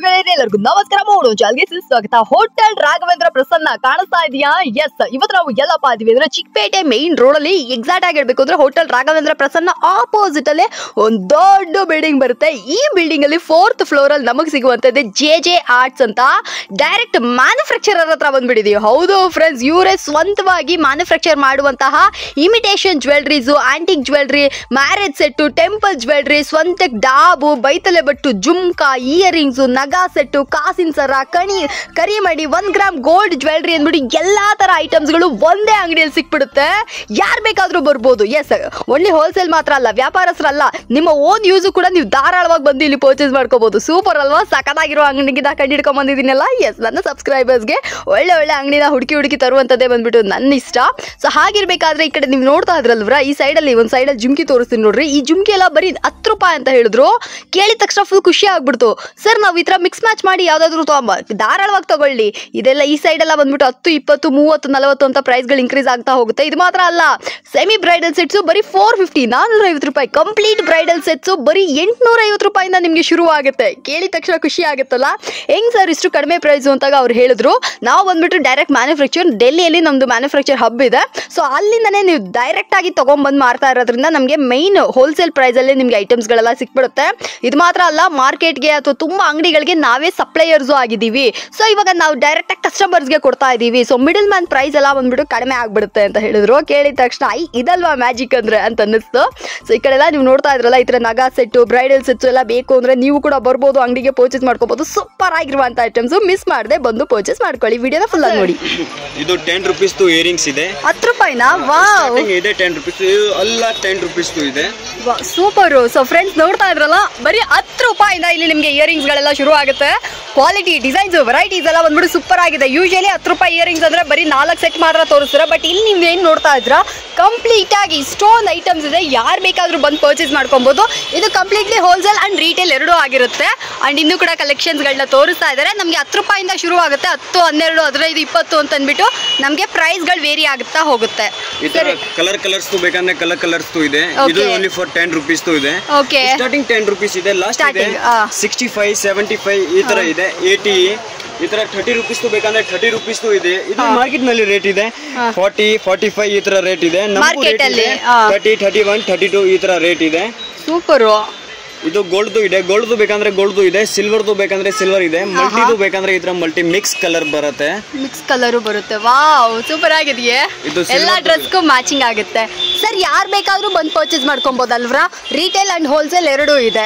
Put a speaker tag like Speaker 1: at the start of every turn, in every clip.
Speaker 1: ಎಲ್ಲರಿಗೂ ನಮಸ್ಕಾರ. ಮೂಡು ಚಾಲ್ಗೆ ಸ್ವಾಗತ. ಹೋಟೆಲ್ ರಾಘವೇಂದ್ರ ಪ್ರಸನ್ನ ಕಾಣಿಸ್ತಾ ಇದೆಯಾ? ಎಸ್, ಇವತ್ತು ನಾವು ಎಲ್ಲಪ್ಪ ಇದೀವಿ ಅಂದ್ರೆ ಚಿಕ್ಕಪೇಟೆ ಮೇನ್ ರೋಡ್ ಅಲ್ಲಿ ಎಕ್ಸಾಕ್ಟ್ ಆಗಿ ಹೇಳ್ಬೇಕು ಅಂದ್ರೆ ಹೋಟೆಲ್ ರಾಘವೇಂದ್ರ ಪ್ರಸನ್ನ ಆಪೋಸಿಟ್ ಅಲ್ಲೇ ಒಂದು ದೊಡ್ಡ ಬಿಲ್ಡಿಂಗ್ ಬರುತ್ತೆ. ಈ ಬಿಲ್ಡಿಂಗ್ ಅಲ್ಲಿ 4th ಫ್ಲೋರ್ ಅಲ್ಲಿ ನಮಗೆ ಸಿಗುವಂತದ್ದು ಜೆ ಆರ್ಟ್ಸ್ ಅಂತ ಡೈರೆಕ್ಟ್ ಮ್ಯಾನುಫ್ಯಾಕ್ಚರರ್ ಹತ್ರ ಬಂದ್ಬಿಟ್ಟಿದೀವಿ. ಹೌದು ಫ್ರೆಂಡ್ಸ್, ಇವರೇ ಸ್ವಂತವಾಗಿ ಮ್ಯಾನುಫ್ಯಾಕ್ಚರ್ ಮಾಡುವಂತಹ imitation jewelleries, antique jewellery, marriage set, temple jewellery, ಸ್ವಂತ ಡಾಬು, ಬೈತಲೆ ಬಟ್ಟು, ಜುಮ್ಕಾ, ಇಯರಿಂಗ್ಸು, ನಗಾ ಸೆಟ್ಟು, ಕಾಸಿನ ಸರ, ಕರಿಮಡಿ, 1 ಗ್ರಾಮ್ ಗೋಲ್ಡ್ ಜ್ಯುವೆಲ್ರಿ ಅಂದ್ಬಿಟ್ಟು ಎಲ್ಲಾ ತರ ಐಟಮ್ಸ್ಗಳು ಒಂದೇ ಅಂಗಡಿಯಲ್ಲಿ ಸಿಕ್ಬಿಡುತ್ತೆ. ಯಾರು ಬೇಕಾದ್ರೂ ಬರ್ಬೋದು. ಎಸ್, ಓನ್ಲಿ ಹೋಲ್ಸೇಲ್ ಮಾತ್ರ ಅಲ್ಲ, ವ್ಯಾಪಾರಸ್ಥರಲ್ಲ, ನಿಮ್ಮ ಓನ್ ಯೂಸು ಕೂಡ ನೀವು ಧಾರಾಳವಾಗಿ ಬಂದು ಇಲ್ಲಿ ಪರ್ಚೇಸ್ ಮಾಡ್ಕೋಬಹುದು. ಸೂಪರ್ ಅಲ್ವಾ? ಸಖತ್ತಾಗಿರೋ ಅಂಗಡಿಗಿಂದ ಕಂಡಿಡ್ಕೊಂಡ್ ಬಂದಿದ್ದೀನಲ್ಲ. ಎಸ್, ನನ್ನ ಸಬ್ಸ್ಕ್ರೈಬರ್ಸ್ಗೆ ಒಳ್ಳೆ ಅಂಗಡಿನ ಹುಡುಕಿ ತರುವಂತದ್ದೇ ಬಂದ್ಬಿಟ್ಟು ನನ್ನ ಇಷ್ಟ. ಸೊ ಹಾಗಿರ್ಬೇಕಾದ್ರೆ ಈ ಕಡೆ ನೀವು ನೋಡ್ತಾ ಇದ್ರಲ್ವ್ರ, ಈ ಸೈಡಲ್ಲಿ ಒಂದು ಸೈಡಲ್ಲಿ ಜುಮ್ಕಿ ತೋರಿಸ್ತೀನಿ ನೋಡ್ರಿ. ಈ ಜುಮ್ಕಿ ಎಲ್ಲ ಬರೀ 10 ರೂಪಾಯಿ ಅಂತ ಹೇಳಿದ್ರು. ಕೇಳಿದ ತಕ್ಷಣ ಫುಲ್ ಖುಷಿ ಆಗ್ಬಿಡ್ತು. ಸರ್, ನಾವು ಈ ತರ ಮಿಕ್ಸ್ ಮ್ಯಾಚ್ ಮಾಡಿ ಯಾವ್ದಾದ್ರು ಧಾರಾಳವಾಗಿ ತಗೊಳ್ಳಿ. ಇದೆಲ್ಲ ಈ ಸೈಡ್ ಎಲ್ಲ ಬಂದ್ಬಿಟ್ಟು 10, 20, 30, 40 ಅಂತ ಪ್ರೈಸ್ಗಳು ಇನ್ಕ್ರೀಸ್ ಆಗ್ತಾ ಹೋಗುತ್ತೆ. ಇದು ಮಾತ್ರ ಅಲ್ಲ, ಸೆಮಿ ಬ್ರೈಡಲ್ ಸೆಟ್ಸ್ ಬರೀ 450, 450 ರೂಪಾಯಿ. ಕಂಪ್ಲೀಟ್ ಬ್ರೈಡಲ್ ಸೆಟ್ಸ್ ಬರೀ 850 ರೂಪಾಯಿಂದ ನಿಮ್ಗೆ ಶುರು ಆಗುತ್ತೆ. ಕೇಳಿದ ತಕ್ಷಣ ಖುಷಿ ಆಗುತ್ತಲ್ಲ, ಹೆಂಗ್ ಸರ್ ಇಷ್ಟು ಕಡಿಮೆ ಪ್ರೈಸ್ ಅಂತ ಅವ್ರು ಹೇಳಿದ್ರು. ನಾವು ಬಂದ್ಬಿಟ್ಟು ಡೈರೆಕ್ಟ್ ಮ್ಯಾನುಫ್ಯಾಕ್ಚರ್, ಡೆಲ್ಲಿಯಲ್ಲಿ ನಮ್ದು ಮ್ಯಾನುಫ್ಯಾಕ್ಚರ್ ಹಬ್ ಇದೆ. ಸೊ ಅಲ್ಲಿಂದನೇ ನೀವು ಡೈರೆಕ್ಟ್ ಆಗಿ ತಗೊಂಡ್ಬಂದು ಮಾರ್ತಾ ಇರೋದ್ರಿಂದ ನಮಗೆ ಮೈನ್ ಹೋಲ್ಸೇಲ್ ಪ್ರೈಸ್ ಅಲ್ಲಿ ನಿಮ್ಗೆ ಐಟಮ್ಸ್ ಗಳೆಲ್ಲ ಸಿಕ್ಬಿಡುತ್ತೆ. ಇದು ಮಾತ್ರ ಅಲ್ಲ, ಮಾರ್ಕೆಟ್ಗೆ ಅಥವಾ ತುಂಬಾ ಅಂಗಡಿಗಳಿಗೆ ನಾವೇ ಸಪ್ಲೈಯರ್ಸ್ ಆಗಿದ್ದೀವಿ. ಸೊ ಇವಾಗ ನಾವು ಡೈರೆಕ್ಟ್ ಆಗಿ ಕಸ್ಟಮರ್ಸ್ಗೆ ಕೊಡ್ತಾ ಇದೀವಿ. ಸೊ ಮಿಡಲ್ ಮ್ಯಾನ್ ಪ್ರೈಸ್ ಎಲ್ಲ ಬಂದ್ಬಿಟ್ಟು ಕಡಿಮೆ ಆಗ್ಬಿಡುತ್ತೆ ಅಂತ ಹೇಳಿದ್ರು. ಕೇಳಿದ ತಕ್ಷಣ ಇದಲ್ವಾ ಮ್ಯಾಜಿಕ್ ಅಂದ್ರೆ ಅಂತ ಅನ್ನಿಸ್ತು. ಸೊ ಈ ಕಡೆ ಎಲ್ಲ ನೀವು ನೋಡ್ತಾ ಇದ್ರಲ್ಲ, ಈ ತರ ನಗಾ ಸೆಟ್ಟು, ಬ್ರೈಡಲ್ ಸೆಟ್ಸ್ ಎಲ್ಲ ಬೇಕು ಅಂದ್ರೆ ನೀವು ಕೂಡ ಬರ್ಬೋದು, ಅಂಗಡಿಗೆ ಪರ್ಚೇಸ್ ಮಾಡ್ಕೋಬಹುದು. ಸೂಪರ್ ಆಗಿರುವಂತ ಐಟಮ್ಸ್ ಮಿಸ್ ಮಾಡದೆ ಬಂದು ಪರ್ಚೇಸ್ ಮಾಡ್ಕೊಳ್ಳಿ. ವಿಡಿಯೋನ ಫುಲ್ ಆಗಿ ನೋಡಿ.
Speaker 2: ಇದು 10 ರೂಪೀಸ್ ಇಯರಿಂಗ್ಸ್ ಇದೆ.
Speaker 1: 10 ರೂಪಾಯಿನಾ? ವಾವ್,
Speaker 2: ಇದೆ 10 ರೂಪೀಸ್ ಅಲ್ಲ, 10 ರೂಪೀಸ್ ಇದೆ.
Speaker 1: ಸೂಪರ್. ಸೊ ಫ್ರೆಂಡ್ಸ್ ನೋಡ್ತಾ ಇದ್ರಲ್ಲ, ಬರೀ 10 ರೂಪಾಯಿಂದ ಇಲ್ಲಿ ನಿಮ್ಗೆ ಇಯರಿಂಗ್ಸ್ ಗಳೆಲ್ಲ ಶುರು ಆಗುತ್ತೆ. ಕ್ವಾಲಿಟಿ, ಡಿಸೈನ್ಸ್, ವೆರೈಟೀಸ್ ಎಲ್ಲ ಬಂದ್ಬಿಟ್ಟು ಸೂಪರ್ ಆಗಿದೆ. ಯೂಶಲಿ 10 ರೂಪಾಯಿ ಇಯರಿಂಗ್ಸ್ ಅಂದ್ರೆ ಬರೀ 4 ಸೆಟ್ ಮಾತ್ರ ತೋರಿಸ್ತಾರೆ. ಬಟ್ ಇಲ್ಲಿ ನೀವು ಏನ್ ನೋಡ್ತಾ ಇದ್ರ, ಕಂಪ್ಲೀಟ್ ಆಗಿ ಇಷ್ಟೊಂದು ಐಟಮ್ಸ್ ಇದೆ. ಯಾರು ಬೇಕಾದ್ರೂ ಬಂದು ಪರ್ಚೇಸ್ ಮಾಡ್ಕೊಬಹುದು. ಇದು ಕಂಪ್ಲೀಟ್ಲಿ ಹೋಲ್ಸೇಲ್ ಅಂಡ್ ರೀಟೇಲ್ ಎರಡೂ ಆಗಿರುತ್ತೆ. ಅಂಡ್ ಇನ್ನೂ ಕೂಡ ಕಲೆಕ್ಷನ್ಸ್ ಗಳನ್ನ ತೋರಿಸ್ತಾ ಇದ್ದಾರೆ. ನಮಗೆ 10 ರೂಪಾಯಿಂದ ಶುರು ಆಗುತ್ತೆ. 10, 12, 15, 20 ಅಂತ ಅಂದ್ಬಿಟ್ಟು ನಮಗೆ ಪ್ರೈಸ್ ಗಳು ವೇರಿ ಆಗುತ್ತಾ ಹೋಗುತ್ತೆ.
Speaker 2: ಕಲರ್ಸ್ ಬೇಕಂದ್ರೆ ಕಲರ್ಸ್ ಇದೆ. ಇದು ಓನ್ಲಿ ಫಾರ್ 10 ರೂಪೀಸ್ ಇದೆ. ಸ್ಟಾರ್ಟಿಂಗ್ 10 ರೂಪೀಸ್ ಇದೆ, ಲಾಸ್ಟ್ ಇದೆ 65, 75 ಈ ತರ ಇದೆ, 80 ಈ ತರ 30 ರೂಪೀಸ್ ಬೇಕಂದ್ರೆ 30 ರೂಪೀಸ್ ಇದೆ. ಇದು ಮಾರ್ಕೆಟ್ ನಲ್ಲಿ ರೇಟ್ ಇದೆ 40, 45 ಈ ತರ ರೇಟ್ ಇದೆ. ಮಾರ್ಕೆಟ್ ಅಲ್ಲಿ 30, 31, 32 ಈ ತರ ರೇಟ್ ಇದೆ.
Speaker 1: ಸೂಪರ್.
Speaker 2: ಇದು ಗೋಲ್ಡ್ದು ಇದೆ, ಗೋಲ್ಡ್ದು ಬೇಕಂದ್ರೆ ಗೋಲ್ಡ್ದು ಇದೆ, ಸಿಲ್ವರ್ದು ಬೇಕಂದ್ರೆ ಸಿಲ್ವರ್ ಇದೆ, ಮಲ್ಟಿದು ಬೇಕಂದ್ರೆ ಈ ತರ ಮಲ್ಟಿ ಮಿಕ್ಸ್ ಕಲರ್ ಬರುತ್ತೆ.
Speaker 1: ಮಿಕ್ಸ್ ಕಲರ್ ಬರುತ್ತೆ. ವಾವ್, ಸೂಪರ್ ಆಗಿದೆಯೇ. ಎಲ್ಲಾ ಡ್ರೆಸ್ಗೂ ಮ್ಯಾಚಿಂಗ್ ಆಗುತ್ತೆ. ಸರ್, ಯಾರು ಬೇಕಾದ್ರೂ ಬಂದು ಪರ್ಚೇಸ್ ಮಾಡ್ಕೊಬಹುದಲ್ವಾ? ರೀಟೇಲ್ ಅಂಡ್ ಹೋಲ್ಸೇಲ್ ಎರಡೂ ಇದೆ.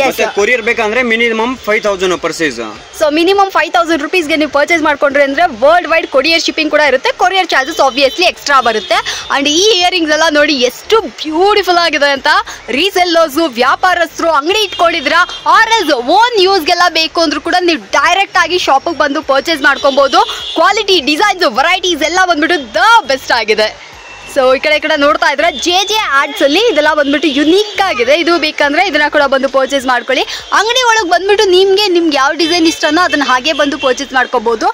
Speaker 1: ಮತ್ತೆ
Speaker 2: ಕೊರಿಯರ್ ಬೇಕಂದ್ರೆ ಮಿನಿಮಮ್ 5000 ಪರ್ಚೇಸ್.
Speaker 1: ಸೊ ಮಿನಿಮಮ್ 5000 ರೂಪೀಸ್ಗೆ ನೀವು ಪರ್ಚೇಸ್ ಮಾಡ್ಕೊಂಡ್ರೆ ಅಂದ್ರೆ ವರ್ಲ್ಡ್ ವೈಡ್ ಕೊರಿಯರ್ ಶಿಪ್ಪಿಂಗ್ ಕೂಡ ಇರುತ್ತೆ. ಕೊರಿಯರ್ ಚಾರ್ಜಸ್ ಆಬ್ವಿಯಸ್ಲಿ ಎಕ್ಸ್ಟ್ರಾ ಬರುತ್ತೆ. ಅಂಡ್ ಈ ಇಯರಿಂಗ್ಸ್ ಎಲ್ಲ ನೋಡಿ ಎಷ್ಟು ಬ್ಯೂಟಿಫುಲ್ ಆಗಿದೆ ಅಂತ. ರೀಸೆಲ್ಲರ್ಸ್, ವ್ಯಾಪಾರಸ್ಥರು, ಅಂಗಡಿ ಇಟ್ಕೊಂಡಿದ್ರ ಆರ್ಎಲ್ಸ್ ಓನ್ ಯೂಸ್ಗೆಲ್ಲ ಬೇಕು ಅಂದ್ರೂ ಕೂಡ ನೀವು ಡೈರೆಕ್ಟ್ ಆಗಿ ಶಾಪಿಗೆ ಬಂದು ಪರ್ಚೇಸ್ ಮಾಡ್ಕೊಬಹುದು. ಕ್ವಾಲಿಟಿ, ಡಿಸೈನ್ಸ್, ವೆರೈಟೀಸ್ ಎಲ್ಲ ಬಂದ್ಬಿಟ್ಟು ದ ಬೆಸ್ಟ್ ಆಗಿದೆ. ಸೊ ಈ ಕಡೆ ನೋಡ್ತಾ ಇದ್ರೆ ಜೆ ಆರ್ಟ್ಸ್ ಅಲ್ಲಿ ಇದೆಲ್ಲ ಬಂದ್ಬಿಟ್ಟು ಯುನೀಕ್ ಆಗಿದೆ. ಇದು ಬೇಕಂದ್ರೆ ಇದನ್ನ ಕೂಡ ಬಂದು ಪರ್ಚೇಸ್ ಮಾಡ್ಕೊಳ್ಳಿ. ಅಂಗಡಿ ಒಳಗೆ ಬಂದ್ಬಿಟ್ಟು ನಿಮ್ಗೆ ಯಾವ ಡಿಸೈನ್ ಇಷ್ಟನೋ ಅದನ್ನ ಹಾಗೆ ಬಂದು ಪರ್ಚೇಸ್ ಮಾಡ್ಕೋಬಹುದು.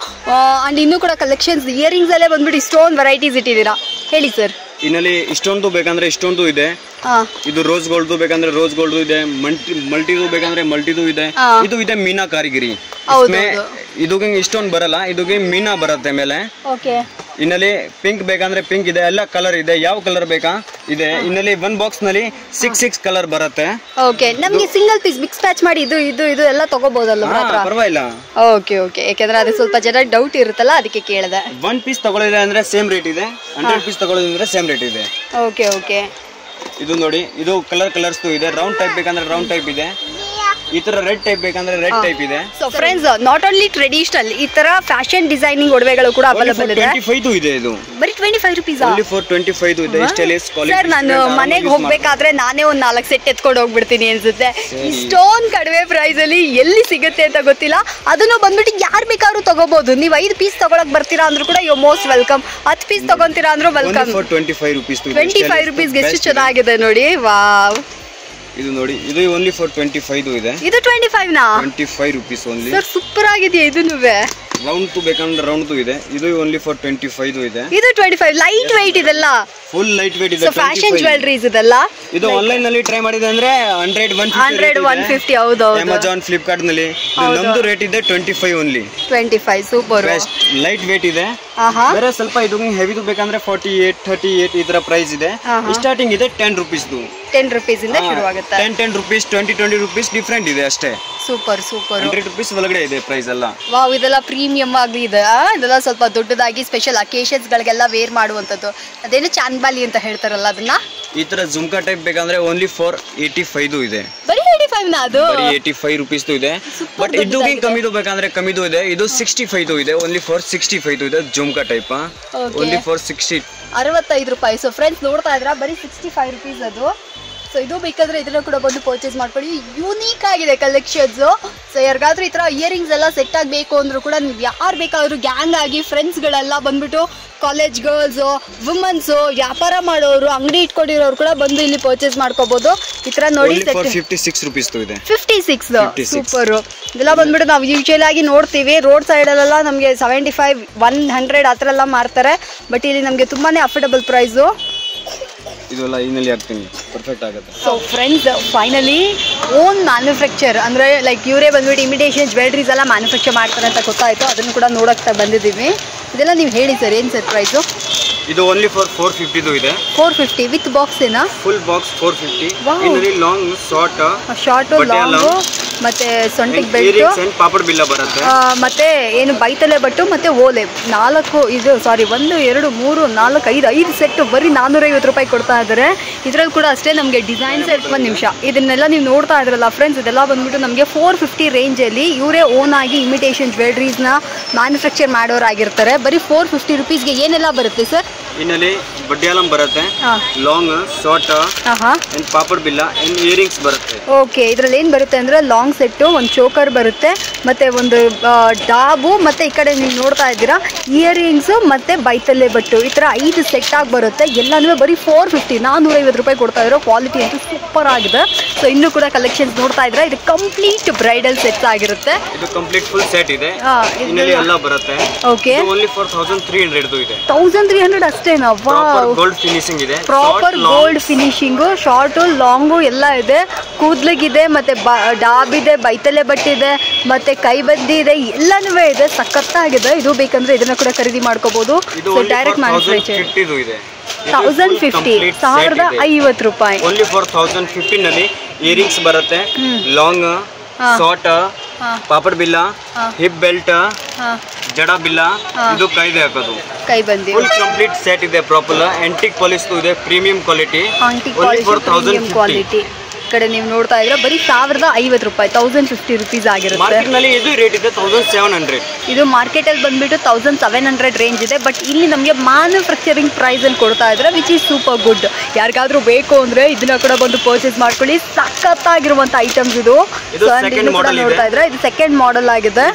Speaker 1: ಅಂಡ್ ಇನ್ನೂ ಕೂಡ ಕಲೆಕ್ಷನ್ಸ್ ಇಯರಿಂಗ್ಸ್ ಅಲ್ಲೇ ಬಂದ್ಬಿಟ್ಟು ಇಷ್ಟೊಂದು ವೆರೈಟೀಸ್ ಇಟ್ಟಿದ್ದೀರಾ. ಹೇಳಿ ಸರ್.
Speaker 2: ಇನ್ನಲ್ಲಿ ಇಷ್ಟೊಂದು ಬೇಕಂದ್ರೆ ಇಷ್ಟೊಂದು ಇದೆ. ಇದು ರೋಸ್ ಗೋಲ್ಡ್ ಬೇಕಂದ್ರೆ ರೋಸ್ ಗೋಲ್ಡ್ ಇದೆ, ಮಲ್ಟಿದು ಬೇಕಂದ್ರೆ ಮಲ್ಟಿದು ಇದೆ. ಇದು ಇದೆ ಮೀನಾ ಕಾರಿಗಿರಿ. ಇದಕ್ಕೆ ಇಷ್ಟೊಂದು ಬರಲ್ಲ, ಇದಕ್ಕೆ ಮೀನಾ ಬರುತ್ತೆ ಮೇಲೆ. ಇನ್ನಲ್ಲಿ ಪಿಂಕ್ ಬೇಕಂದ್ರೆ ಪಿಂಕ್ ಇದೆ, ಎಲ್ಲ ಕಲರ್ ಇದೆ. ಯಾವ ಕಲರ್ ಬೇಕಾ ಇದೆ. ಇನ್ನಲ್ಲಿ 1 ಬಾಕ್ಸ್ ನಲ್ಲಿ 6 ಕಲರ್ ಬರುತ್ತೆ.
Speaker 1: ಓಕೆ, ನಮಗೆ ಸಿಂಗಲ್ ಪೀಸ್ ಮಿಕ್ಸ್ ಮ್ಯಾಚ್ ಮಾಡಿ ಇದು ಎಲ್ಲ ತಗೋಬಹುದಲ್ಲ?
Speaker 2: ಪರವಾಗಿಲ್ಲ.
Speaker 1: ಓಕೆ, ಯಾಕಂದ್ರೆ ಅದು ಸ್ವಲ್ಪ ಜನ ಡೌಟ್ ಇರುತ್ತಲ್ಲ, ಅದಕ್ಕೆ ಕೇಳಿದೆ.
Speaker 2: 1 ಪೀಸ್ ತಗೊಳ್ಳೋದಿದೆ ಅಂದ್ರೆ ಸೇಮ್ ರೇಟ್ ಇದೆ, 100 ಪೀಸ್ ತಗೊಳ್ಳೋದಿದ್ರೆ ಸೇಮ್ ರೇಟ್ ಇದೆ.
Speaker 1: ಓಕೆ.
Speaker 2: ಇದು ನೋಡಿ, ಇದು ಕಲರ್ಸ್ ಇದೆ. ರೌಂಡ್ ಟೈಪ್ ಬೇಕಂದ್ರೆ ರೌಂಡ್ ಟೈಪ್ ಇದೆ, ಈ ತರ ರೆಡ್ ಟೈಪ್ ಬೇಕಂದ್ರೆ ರೆಡ್ ಟೈಪ್ ಇದೆ.
Speaker 1: So friends, not only traditional, ಈ ತರ ಫ್ಯಾಷನ್ ಡಿಸೈನಿಂಗ್ ಒಡವೆಗಳು ಕೂಡ ಅವೈಲೇಬಲ್ ಇದೆ.
Speaker 2: 25 ಇದೆ. ಇದು
Speaker 1: ಬರೀ 25 ರೂಪೀಸ್.
Speaker 2: ಓನ್ಲಿ ಫಾರ್ 25 ಇದೆ. Stylish quality.
Speaker 1: ಸರ್, ನಾನು ಮನೆಗೆ ಹೋಗ್ಬೇಕಾದ್ರೆ ನಾನೇ ಒಂದು 4 ಸೆಟ್ ಎತ್ಕೊಂಡು ಹೋಗ್ಬಿಡ್ತೀನಿ ಅನ್ಸುತ್ತೆ. ಇಷ್ಟೊಂದು ಕಡಿಮೆ ಪ್ರೈಸ್ ಅಲ್ಲಿ ಎಲ್ಲಿ ಸಿಗುತ್ತೆ ಅಂತ ಗೊತ್ತಿಲ್ಲ. ಅದನ್ನು ಬಂದ್ಬಿಟ್ಟು ಯಾರು ಬೇಕಾದ್ರೂ ತಗೋಬಹುದು. ನೀವು 5 ಪೀಸ್ ತಗೊಳಕ್ ಬರ್ತೀರಾ ಅಂದ್ರೂ ಕೂಡ ಯು ಮೋಸ್ಟ್ ವೆಲ್ಕಮ್. 10 ಪೀಸ್ ತಗೊಂತೀರಾ ಅಂದ್ರೂ ವೆಲ್ಕಮ್.
Speaker 2: 25 ರೂಪೀಸ್.
Speaker 1: 25 ರೂಪೀಸ್ಗೆ ಎಷ್ಟು ಚೆನ್ನಾಗಿದೆ ನೋಡಿ. ವಾವ್.
Speaker 2: ಇದು ನೋಡಿ, ಇದು ಓನ್ಲಿ ಫಾರ್ 25 ಇದೆ.
Speaker 1: ಇದು 25 ನಾ?
Speaker 2: 25 ರೂಪೀಸ್ ಓನ್ಲಿ.
Speaker 1: ಸರ್, ಸೂಪರ್ ಆಗಿದೆಯಾ ಇದೂನುವೆ.
Speaker 2: ರೌಂಡ್ ಬೇಕಂದ್ರೆ ರೌಂಡ್ ಇದೆ. ಇದು ಓನ್ಲಿ ಫಾರ್ 25 ಇದೆ.
Speaker 1: ಇದು 25 ಲೈಟ್ weight ಇದೆಲ್ಲ.
Speaker 2: ಫುಲ್ ಲೈಟ್ weight ಇದೆ.
Speaker 1: ಫ್ಯಾಷನ್ ಜ್ಯುವೆಲರೀಸ್ ಇದೆಲ್ಲ.
Speaker 2: ಇದು ಆನ್ಲೈನ್ ನಲ್ಲಿ ಟ್ರೈ ಮಾಡಿದೆ ಅಂದ್ರೆ 100
Speaker 1: 150 ಹೌದು.
Speaker 2: Amazon Flipkart ನಲ್ಲಿ ನಮ್ದು ರೇಟ್ ಇದೆ 25 ಓನ್ಲಿ.
Speaker 1: 25 ಸೂಪರ್.
Speaker 2: ಲೈಟ್ weight ಇದೆ. ಬೇರೆ ಸ್ವಲ್ಪ ಇದು ಹೆವಿ ಬೇಕಂದ್ರೆ 48 38 ಇದರ ಪ್ರೈಸ್ ಇದೆ. ಸ್ಟಾರ್ಟಿಂಗ್ ಇದೆ 10 ರೂಪೀಸ್.
Speaker 1: 10 ರೂಪೀಸ್ ಇಂದ ಶುರು ಆಗುತ್ತೆ.
Speaker 2: 10 ರೂಪೀಸ್ 20 ರೂಪೀಸ್ ಡಿಫರೆಂಟ್ ಇದೆ ಅಷ್ಟೇ.
Speaker 1: Super super.
Speaker 2: 100 ರೂಪೀಸ್ ಒಳಗಡೆ ಇದೆ ಪ್ರೈಸ್ ಎಲ್ಲ.
Speaker 1: ವಾವ್, ಇದೆಲ್ಲ ಪ್ರೀಮಿಯಂ ಆಗಿ ಇದೆ. ಇದೆಲ್ಲ ಸ್ವಲ್ಪ ದೊಡ್ಡದಾಗಿ ಸ್ಪೆಷಲ್ ಅಕೇಶನ್ಸ್ ಗಳಿಗೆಲ್ಲ ವೇರ್ ಮಾಡುವಂತದ್ದು. ಅದೇನು ಚಾಂದ್ಬಾಲಿ ಅಂತ ಹೇಳ್ತಾರಲ್ಲ ಅದನ್ನ. ಈ
Speaker 2: ತರ ಜುಮ್ಕಾ ಟೈಪ್ ಬೇಕಂದ್ರೆ ಓನ್ಲಿ ಫಾರ್ 85 ಇದೆ.
Speaker 1: ಬರೀ 85 ನಾ ಅದು?
Speaker 2: ಬರೀ 85 ರೂಪೀಸ್ ಇದೆ. ಬಟ್ ಇದು ಕಮ್ಮಿದು ಬೇಕಂದ್ರೆ ಕಮ್ಮಿದು ಇದೆ. ಇದು 65 ಇದೆ. ಓನ್ಲಿ ಫಾರ್ 65 ಇದೆ ಜುಮ್ಕಾ ಟೈಪ್. ಓನ್ಲಿ ಫಾರ್
Speaker 1: 65 ರೂಪಾಯಿ. ಸೊ ಫ್ರೆಂಡ್ಸ್ ನೋಡ್ತಾ ಇದ್ರ ಬರೀ 65 ರೂಪೀಸ್ ಅದು. ಸೊ ಇದು ಬೇಕಾದ್ರೆ ಇದನ್ನ ಕೂಡ ಬಂದು ಪರ್ಚೇಸ್ ಮಾಡ್ಕೊಳ್ಳಿ. ಯೂನಿಕ್ ಆಗಿದೆ ಕಲೆಕ್ಷನ್ಸ್. ಸೊ ಯಾರಿಗಾದ್ರೂ ಈ ತರ ಇಯರಿಂಗ್ಸ್ ಎಲ್ಲ ಸೆಟ್ ಆಗಬೇಕು ಅಂದ್ರೂ ಕೂಡ ನೀವು ಯಾರು ಬೇಕಾದ್ರೂ ಗ್ಯಾಂಗ್ ಆಗಿ ಫ್ರೆಂಡ್ಸ್ಗಳೆಲ್ಲ ಬಂದ್ಬಿಟ್ಟು ಕಾಲೇಜ್ ಗರ್ಲ್ಸ್, ವುಮೆನ್ಸ್, ವ್ಯಾಪಾರ ಮಾಡೋರು, ಅಂಗಡಿ ಇಟ್ಕೊಂಡಿರೋರು ಕೂಡ ಬಂದು ಇಲ್ಲಿ ಪರ್ಚೇಸ್ ಮಾಡ್ಕೋಬಹುದು. ಈ ತರ ನೋಡಿ
Speaker 2: 56 ರೂಪೀಸ್ ಇದೆ.
Speaker 1: 56 ಸೂಪರ್. ಇದೆಲ್ಲ ಬಂದ್ಬಿಟ್ಟು ನಾವು ಯೂಶುವಲ್ ಆಗಿ ನೋಡ್ತೀವಿ ರೋಡ್ ಸೈಡ್ ಅಲ್ಲೆಲ್ಲ ನಮಗೆ 75 100 ಆ ಥರ ಎಲ್ಲ ಮಾರ್ತಾರೆ. ಬಟ್ ಇಲ್ಲಿ ನಮಗೆ ತುಂಬಾನೇ ಅಫೋರ್ಡಬಲ್ ಪ್ರೈಸ್.
Speaker 2: ಇದೆಲ್ಲ ಇನ್ನಲ್ಲಿ ಹಾಕ್ತೀನಿ, ಪರ್ಫೆಕ್ಟ್ ಆಗುತ್ತೆ.
Speaker 1: So friends finally own manufacture ಅಂದ್ರೆ ಲೈಕ್ ಇವರೇ ಬಂದ್ಬಿಟ್ಟು ಇಮಿಟೇಷನ್ ಜ್ಯುವೆಲರೀಸ್ ಎಲ್ಲ ಮ್ಯಾನುಫ್ಯಾಕ್ಚರ್ ಮಾಡ್ತಾರೆ ಅಂತ ಗೊತ್ತಾಯ್ತು. ಅದನ್ನು ಕೂಡ ನೋಡಕ್ಕೆ ಬಂದಿದ್ದೀವಿ. ಇದೆಲ್ಲ ನೀವು ಹೇಳಿ ಸರ್, ಏನು ಸರ್ ಪ್ರೈಸು?
Speaker 2: ಇದು ಓನ್ಲಿ ಫಾರ್ 450 ಇದೆ.
Speaker 1: 450 ವಿತ್ ಬಾಕ್ಸ್ ಏನಾ?
Speaker 2: Full box 450. ಇದರಲ್ಲಿ ಲಾಂಗ್ ಶಾರ್ಟ್
Speaker 1: ಲಾಂಗ್ ಮತ್ತೆ ಸೊಂಟಿಗೆ ಬೆಲ್ಟು,
Speaker 2: ಪಾಪಡ್ ಬಿಲ್ಲ ಬರುತ್ತೆ.
Speaker 1: ಮತ್ತೆ ಏನು ಬೈತಲೆ ಬಟ್ಟು ಮತ್ತೆ ಓಲೆ 4 ಇದು ಸಾರಿ 1 2 3 4 5 ಸೆಟ್ ಬರೀ 450 ರೂಪಾಯಿ ಕೊಡ್ತಾ ಇದ್ದಾರೆ. ಇದ್ರಲ್ಲಿ ಕೂಡ ಅಷ್ಟೇ ನಮಗೆ ಡಿಸೈನ್ ಸೆಟ್. ಒಂದು ನಿಮಿಷ, ಇದನ್ನೆಲ್ಲ ನೀವು ನೋಡ್ತಾ ಇದ್ರಲ್ಲ ಫ್ರೆಂಡ್ಸ್, ಇದೆಲ್ಲ ಬಂದ್ಬಿಟ್ಟು ನಮಗೆ 450 ರೇಂಜಲ್ಲಿ ಇವರೇ ಓನ್ ಆಗಿ ಇಮಿಟೇಷನ್ ಜ್ಯುವೆಲರೀಸ್ನ ಮ್ಯಾನುಫ್ಯಾಕ್ಚರ್ ಮಾಡೋರಾಗಿರ್ತಾರೆ. ಬರೀ 450 ರುಪೀಸ್ಗೆ ಏನೆಲ್ಲ ಬರುತ್ತೆ ಸರ್?
Speaker 2: ಇನ್ನಲ್ಲಿ ಬಡ್ಡಿಯಾಲಂ ಬರುತ್ತೆ, ಲಾಂಗ್ ಶಾರ್ಟ್ ಅಂಡ್ ಪಾಪಡ್ ಬಿಲ್ಲ ಅಂಡ್ ಇಯರಿಂಗ್ಸ್ ಬರುತ್ತೆ.
Speaker 1: ಓಕೆ, ಇದ್ರಲ್ಲಿ ಏನು ಬರುತ್ತೆ ಅಂದ್ರೆ ಲಾಂಗ್ ಸೆಟ್ಟು, ಒಂದು ಚೋಕರ್ ಬರುತ್ತೆ, ಮತ್ತೆ ಒಂದು ಡಾಬು, ಮತ್ತೆ ಈ ಕಡೆ ನೀವು ನೋಡ್ತಾ ಇದ್ದೀರಾ ಇಯರಿಂಗ್ಸ್ ಮತ್ತೆ ಬೈತಲ್ಲೆ ಬಟ್ಟು, ಈ ಥರ 5 ಸೆಟ್ ಆಗಿ ಬರುತ್ತೆ. ಎಲ್ಲನೂ ಬರೀ 450 450 ರೂಪಾಯಿ ಕೊಡ್ತಾ ಇರೋ. ಕ್ವಾಲಿಟಿ ಅಂತೂ ಸೂಪರ್ ಆಗಿದೆ. ಸೊ ಇನ್ನೂ ಕೂಡ ಕಲೆಕ್ಷನ್ಸ್ ನೋಡ್ತಾ ಇದ್ರೆ ಇದು ಕಂಪ್ಲೀಟ್ ಬ್ರೈಡಲ್ ಸೆಟ್ಸ್ ಆಗಿರುತ್ತೆ.
Speaker 2: ಇದು ಕಂಪ್ಲೀಟ್ ಫುಲ್ ಸೆಟ್ ಇದೆ. ಇನ್ನಲ್ಲಿ ಎಲ್ಲ ಬರುತ್ತೆ.
Speaker 1: ಓಕೆ,
Speaker 2: ಓನ್ಲಿ ಫಾರ್ 1300 ಇದೆ.
Speaker 1: 1300 ಅಷ್ಟೇನಾ? ವಾವ್,
Speaker 2: ಗೋಲ್ಡ್ ಫಿನಿಶಿಂಗ್ ಇದೆ.
Speaker 1: ಪ್ರಾಪರ್ ಗೋಲ್ಡ್ ಫಿನಿಶಿಂಗು, ಶಾರ್ಟು ಲಾಂಗು ಎಲ್ಲ ಇದೆ. ಕೂದ್ಲಿಗಿದೆ, ಮತ್ತೆ ಡಾಬ್ ಇದೆ, ಬೈತಲೆ ಬಟ್ಟಿದೆ, ಮತ್ತೆ ಕೈಬಂದಿ ಇದೆ, ಎಲ್ಲನೂ ಇದೆ. ಸಖತ್ತಾಗಿದೆ. ಇದು ಬೇಕಂದ್ರೆ ಇದನ್ನ ಕೂಡ ಖರೀದಿ ಮಾಡ್ಕೋಬಹುದು. ಡೈರೆಕ್ಟ್ ಮ್ಯಾನುಫ್ಯಾಕ್ಚರ್ 1050 1050 ರೂಪಾಯಿ.
Speaker 2: ಓನ್ಲಿ ಫಾರ್ 1015 ನಲ್ಲಿ ಇಯರಿಂಗ್ಸ್ ಬರುತ್ತೆ, ಲಾಂಗ್ ಶಾರ್ಟ್ ಪಾಪಡ್ ಬಿಲ್ಲ, ಹಿಪ್ ಬೆಲ್ಟ್, ಜಡಾ ಬಿಲ್ಲ, ಇದು ಕೈದೆ ಹಾಕೋದು,
Speaker 1: ಕೈ ಬಂದಿ
Speaker 2: ಫುಲ್ ಕಂಪ್ಲೀಟ್ ಸೆಟ್ ಇದೆ. ಪ್ರಾಪರ್ ಆಂಟಿಕ್ ಪಾಲಿಶ್ ಇದೆ, ಪ್ರೀಮಿಯಂ ಕ್ವಾಲಿಟಿ.
Speaker 1: ಕ್ವಾಲಿಟಿ ಕಡೆ ನೀವು ನೋಡ್ತಾ ಇದ್ರೆ ಬರೀ 1050 ರೂಪಾಯಿ, 1050 ರುಪೀಸ್ ಆಗಿರುತ್ತೆ.
Speaker 2: ಮಾರ್ಕೆಟ್ ನಲ್ಲಿ ಇದು ರೇಟ್ ಇದೆ 1700.
Speaker 1: ಇದು ಮಾರ್ಕೆಟ್ ಅಲ್ಲಿ ಬಂದ್ಬಿಟ್ಟು 1700 ರೇಂಜ್ ಇದೆ. ಬಟ್ ಇಲ್ಲಿ ನಮಗೆ ಮ್ಯಾನುಫ್ಯಾಕ್ಚರಿಂಗ್ ಪ್ರೈಸ್ ಅಲ್ಲಿ ಕೊಡ್ತಾ ಇದ್ರೆ ವಿಚ್ ಈಸ್ ಸೂಪರ್ ಗುಡ್. ಯಾರಿಗಾದ್ರೂ ಬೇಕು ಅಂದ್ರೆ ಇದನ್ನ ಕೂಡ ಬಂದು ಪರ್ಚೇಸ್ ಮಾಡ್ಕೊಳ್ಳಿ. ಸಖತ್ತಾಗಿರುವಂತ ಐಟಮ್ಸ್ ಇದು. ನೋಡ್ತಾ ಇದ್ರೆ ಇದು ಸೆಕೆಂಡ್ ಮಾಡೆಲ್ ಆಗಿದೆ.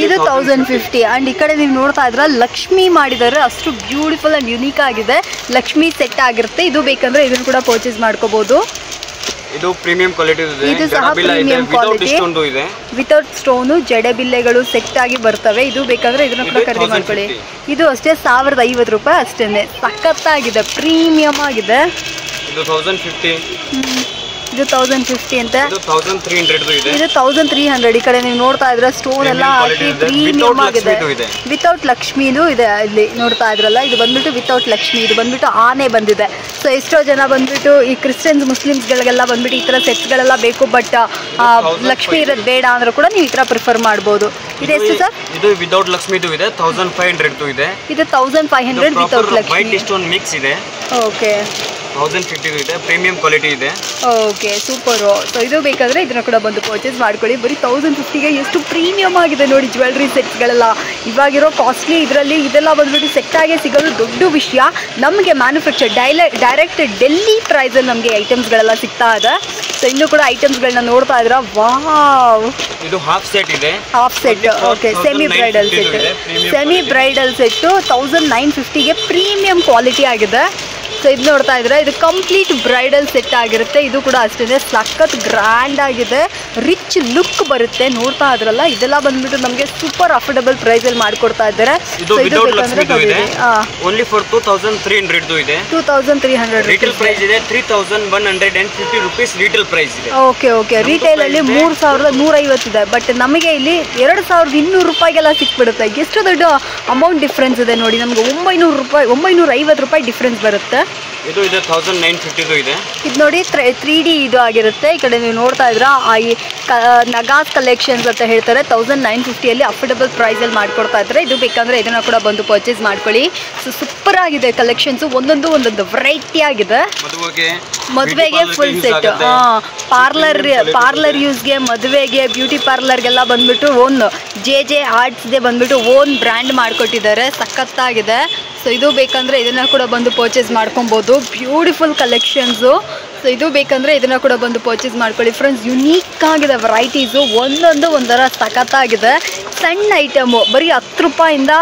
Speaker 2: ಇದು
Speaker 1: 1050 ಅಂಡ್ ಈ ಕಡೆ ನೀವು ನೋಡ್ತಾ ಇದ್ರೆ ಲಕ್ಷ್ಮಿ ಮಾಡಿದ್ದಾರೆ. ಅಷ್ಟು ಬ್ಯೂಟಿಫುಲ್ ಅಂಡ್ ಯುನೀಕ್ ಆಗಿದೆ. ಲಕ್ಷ್ಮಿ ಸೆಟ್ ಆಗಿರುತ್ತೆ. ಇದು ಬೇಕಂದ್ರೆ ಇದನ್ನ ಕೂಡ ಪರ್ಚೇಸ್ ಮಾಡ್ಕೋಬಹುದು.
Speaker 2: ಇದು ಪ್ರೀಮಿಯಂ ಕ್ವಾಲಿಟಿ ಇದೆ.
Speaker 1: ಇದು ಸಹ ಪ್ರೀಮಿಯಂ ಕ್ವಾಲಿಟಿ ವಿತೌಟ್ ಸ್ಟೋನು, ಜಡೆ ಬಿಲ್ಲೆಗಳು ಸೆಟ್ ಆಗಿ ಬರ್ತವೆ. ಇದು ಬೇಕಾದ್ರೆ ಇದನ್ನ ಕೂಡ ಖರೀದಿ ಮಾಡ್ಕೊಳ್ಳಿ. ಇದು ಅಷ್ಟೇ 1050 ರೂಪಾಯಿ ಅಷ್ಟೇನೆ. ಸಖತ್ತಾಗಿದೆ, ಪ್ರೀಮಿಯಂ ಆಗಿದೆ.
Speaker 2: ಇದು 1050.
Speaker 1: ಇದು 1050 ಅಂತ.
Speaker 2: ಇದು 1300 ಇದೆ.
Speaker 1: ಇದು 1300. ಈ ಕಡೆ ನೀವು ನೋಡ್ತಾ ಇದ್ರೆ ಸ್ಟೋನ್ ಎಲ್ಲ ಹಾಕಿ ಪ್ರೀಮಿಯಂ ಆಗಿದೆ. ವಿತೌಟ್ ಲಕ್ಷ್ಮಿದು ಇದೆ ಇಲ್ಲಿ ನೋಡ್ತಾ ಇದ್ರಲ್ಲ. ಇದು ಬಂದ್ಬಿಟ್ಟು ವಿತೌಟ್ ಲಕ್ಷ್ಮಿ. ಇದು ಬಂದ್ಬಿಟ್ಟು ಆನೆ ಬಂದಿದೆ. ಸೊ ಎಷ್ಟೋ ಜನ ಬಂದ್ಬಿಟ್ಟು ಈ ಕ್ರಿಶ್ಚಿಯನ್ಸ್ ಮುಸ್ಲಿಮ್ಸ್ಗಳಿಗೆಲ್ಲ ಬಂದ್ಬಿಟ್ಟು ಈ ತರ ಸೆಟ್ಸ್ಗಳೆಲ್ಲ ಬೇಕು. ಬಟ್ ಲಕ್ಷ್ಮಿ ಇರೋದು ಬೇಡ ಅಂದ್ರೂ ಕೂಡ ನೀವು ಈ ತರ ಪ್ರಿಫರ್ ಮಾಡ್ಬೋದು. ಇದು ಎಷ್ಟು ಸರ್?
Speaker 2: ಇದು ವಿತೌಟ್ ಲಕ್ಷ್ಮಿದು ಇದೆ, 1500 ಇದೆ.
Speaker 1: ಇದು 1500 without Lakshmi.
Speaker 2: White stone mix ಇದೆ.
Speaker 1: ಓಕೆ,
Speaker 2: 1050 ಇದೆ, ಪ್ರೀಮಿಯಂ ಕ್ವಾಲಿಟಿ ಇದೆ.
Speaker 1: Okay, super. ಸೊ ಇದು ಬೇಕಾದ್ರೆ ಇದನ್ನ ಕೂಡ ಬಂದು ಪರ್ಚೇಸ್ ಮಾಡ್ಕೊಳ್ಳಿ. ಬರೀ 1050ಗೆ ಎಷ್ಟು ಪ್ರೀಮಿಯಂ ಆಗಿದೆ ನೋಡಿ ಜ್ಯುವೆಲ್ರಿ ಸೆಟ್ಸ್ಗಳೆಲ್ಲ. ಇವಾಗಿರೋ ಕಾಸ್ಟ್ಲಿ ಇದರಲ್ಲಿ ಇದೆಲ್ಲ ಬಂದ್ಬಿಟ್ಟು ಸೆಟ್ ಆಗೇ ಸಿಗೋದು ದೊಡ್ಡ ವಿಷಯ. ನಮಗೆ ಮ್ಯಾನುಫ್ಯಾಕ್ಚರ್ ಡೈರೆಕ್ಟ್ ಡೆಲ್ಲಿ ಪ್ರೈಸಲ್ಲಿ ನಮಗೆ ಐಟಮ್ಸ್ಗಳೆಲ್ಲ ಸಿಗ್ತಾ ಇದೆ. ಸೊ ಇನ್ನೂ ಕೂಡ ಐಟಮ್ಸ್ಗಳನ್ನ ನೋಡ್ತಾ ಇದ್ರ. ವಾವ್,
Speaker 2: ಇದು ಹಾಫ್ ಸೆಟ್ ಇದೆ.
Speaker 1: Half set. Okay, semi bridal set. Semi bridal set 1950ಗೆ ಪ್ರೀಮಿಯಂ ಕ್ವಾಲಿಟಿ ಆಗಿದೆ. ಸೊ ಇದು ನೋಡ್ತಾ ಇದ್ರೆ ಇದು ಕಂಪ್ಲೀಟ್ ಬ್ರೈಡಲ್ ಸೆಟ್ ಆಗಿರುತ್ತೆ. ಇದು ಕೂಡ ಅಷ್ಟೇ ಸಖತ್ ಗ್ರ್ಯಾಂಡ್ ಆಗಿದೆ, ರಿಚ್ ಲುಕ್ ಬರುತ್ತೆ. ನೋಡ್ತಾ ಇದ್ರಲ್ಲ, ಇದೆಲ್ಲ ಬಂದ್ಬಿಟ್ಟು ನಮಗೆ ಸೂಪರ್ ಅಫೋರ್ಡಬಲ್ ಪ್ರೈಸ್ ಅಲ್ಲಿ ಮಾಡ್ಕೊಡ್ತಾ ಇದ್ದಾರೆ.
Speaker 2: ಇದು ವಿತೌಟ್ ಲಕ್ಷ್ಮಿ ಇದೆ, ಓನ್ಲಿ ಫಾರ್ 2300 ಇದೆ.
Speaker 1: 2300
Speaker 2: ರಿಟೇಲ್ ಪ್ರೈಸ್ ಇದೆ 3150 ರೂಪೀಸ್ ರಿಟೇಲ್ ಪ್ರೈಸ್ ಇದೆ.
Speaker 1: ಓಕೆ ರಿಟೇಲ್ ಅಲ್ಲಿ 3150 ಇದೆ. ಬಟ್ ನಮಗೆ ಇಲ್ಲಿ 2200 ರೂಪಾಯಿಗೆಲ್ಲ ಸಿಕ್ಬಿಡುತ್ತೆ. ಎಷ್ಟು ದೊಡ್ಡ ಅಮೌಂಟ್ ಡಿಫ್ರೆನ್ಸ್ ಇದೆ ನೋಡಿ, ನಮ್ಗೆ 950 ರೂಪಾಯಿ ಡಿಫ್ರೆನ್ಸ್ ಬರುತ್ತೆ.
Speaker 2: ಇದು ಇದೆ 1950 ಇದೆ.
Speaker 1: ಇದು ನೋಡಿ 3D ಇದು ಆಗಿರುತ್ತೆ. ಈ ಕಡೆ ನೀವು ನೋಡ್ತಾ ಇದ್ರ ಈ ನಗಾಸ್ ಕಲೆಕ್ಷನ್ಸ್ ಅಂತ ಹೇಳ್ತಾರೆ. 1950 ಅಫೋರ್ಡಬಲ್ ಪ್ರೈಸ್ ಅಲ್ಲಿ ಮಾಡ್ಕೊಡ್ತಾ ಇದ್ದಾರೆ. ಇದು ಬೇಕಂದ್ರೆ ಇದನ್ನ ಕೂಡ ಬಂದು ಪರ್ಚೇಸ್ ಮಾಡ್ಕೊಳ್ಳಿ. ಸೊ ಸೂಪರ್ ಆಗಿದೆ ಕಲೆಕ್ಷನ್ಸ್, ಒಂದೊಂದು ವೆರೈಟಿ ಆಗಿದೆ. ಮದುವೆಗೆ ಫುಲ್ ಸೆಟ್, ಪಾರ್ಲರ್ ಯೂಸ್ಗೆ, ಮದುವೆಗೆ, ಬ್ಯೂಟಿ ಪಾರ್ಲರ್ಗೆಲ್ಲ ಬಂದ್ಬಿಟ್ಟು ಓನ್ JJ ಆರ್ಟ್ಸ್ಗೆ ಬಂದ್ಬಿಟ್ಟು ಓನ್ ಬ್ರ್ಯಾಂಡ್ ಮಾಡಿಕೊಟ್ಟಿದ್ದಾರೆ. ಸಖತ್ತಾಗಿದೆ. ಸೊ ಇದು ಬೇಕಂದ್ರೆ ಇದನ್ನ ಕೂಡ ಬಂದು ಪರ್ಚೇಸ್ ಮಾಡ್ಕೊಬೋದು. Beautiful collections. ಸೊ ಇದು ಬೇಕಂದ್ರೆ ಇದನ್ನ ಕೂಡ ಬಂದು ಪರ್ಚೇಸ್ ಮಾಡ್ಕೊಳ್ಳಿ ಫ್ರೆಂಡ್ಸ್. ಯುನೀಕ್ ಆಗಿದೆ ವೆರೈಟೀಸು, ಒಂದರ ಸಖತ್ತಾಗಿದೆ. ಸಣ್ಣ ಐಟಮು ಬರೀ 10 ರೂಪಾಯಿಂದ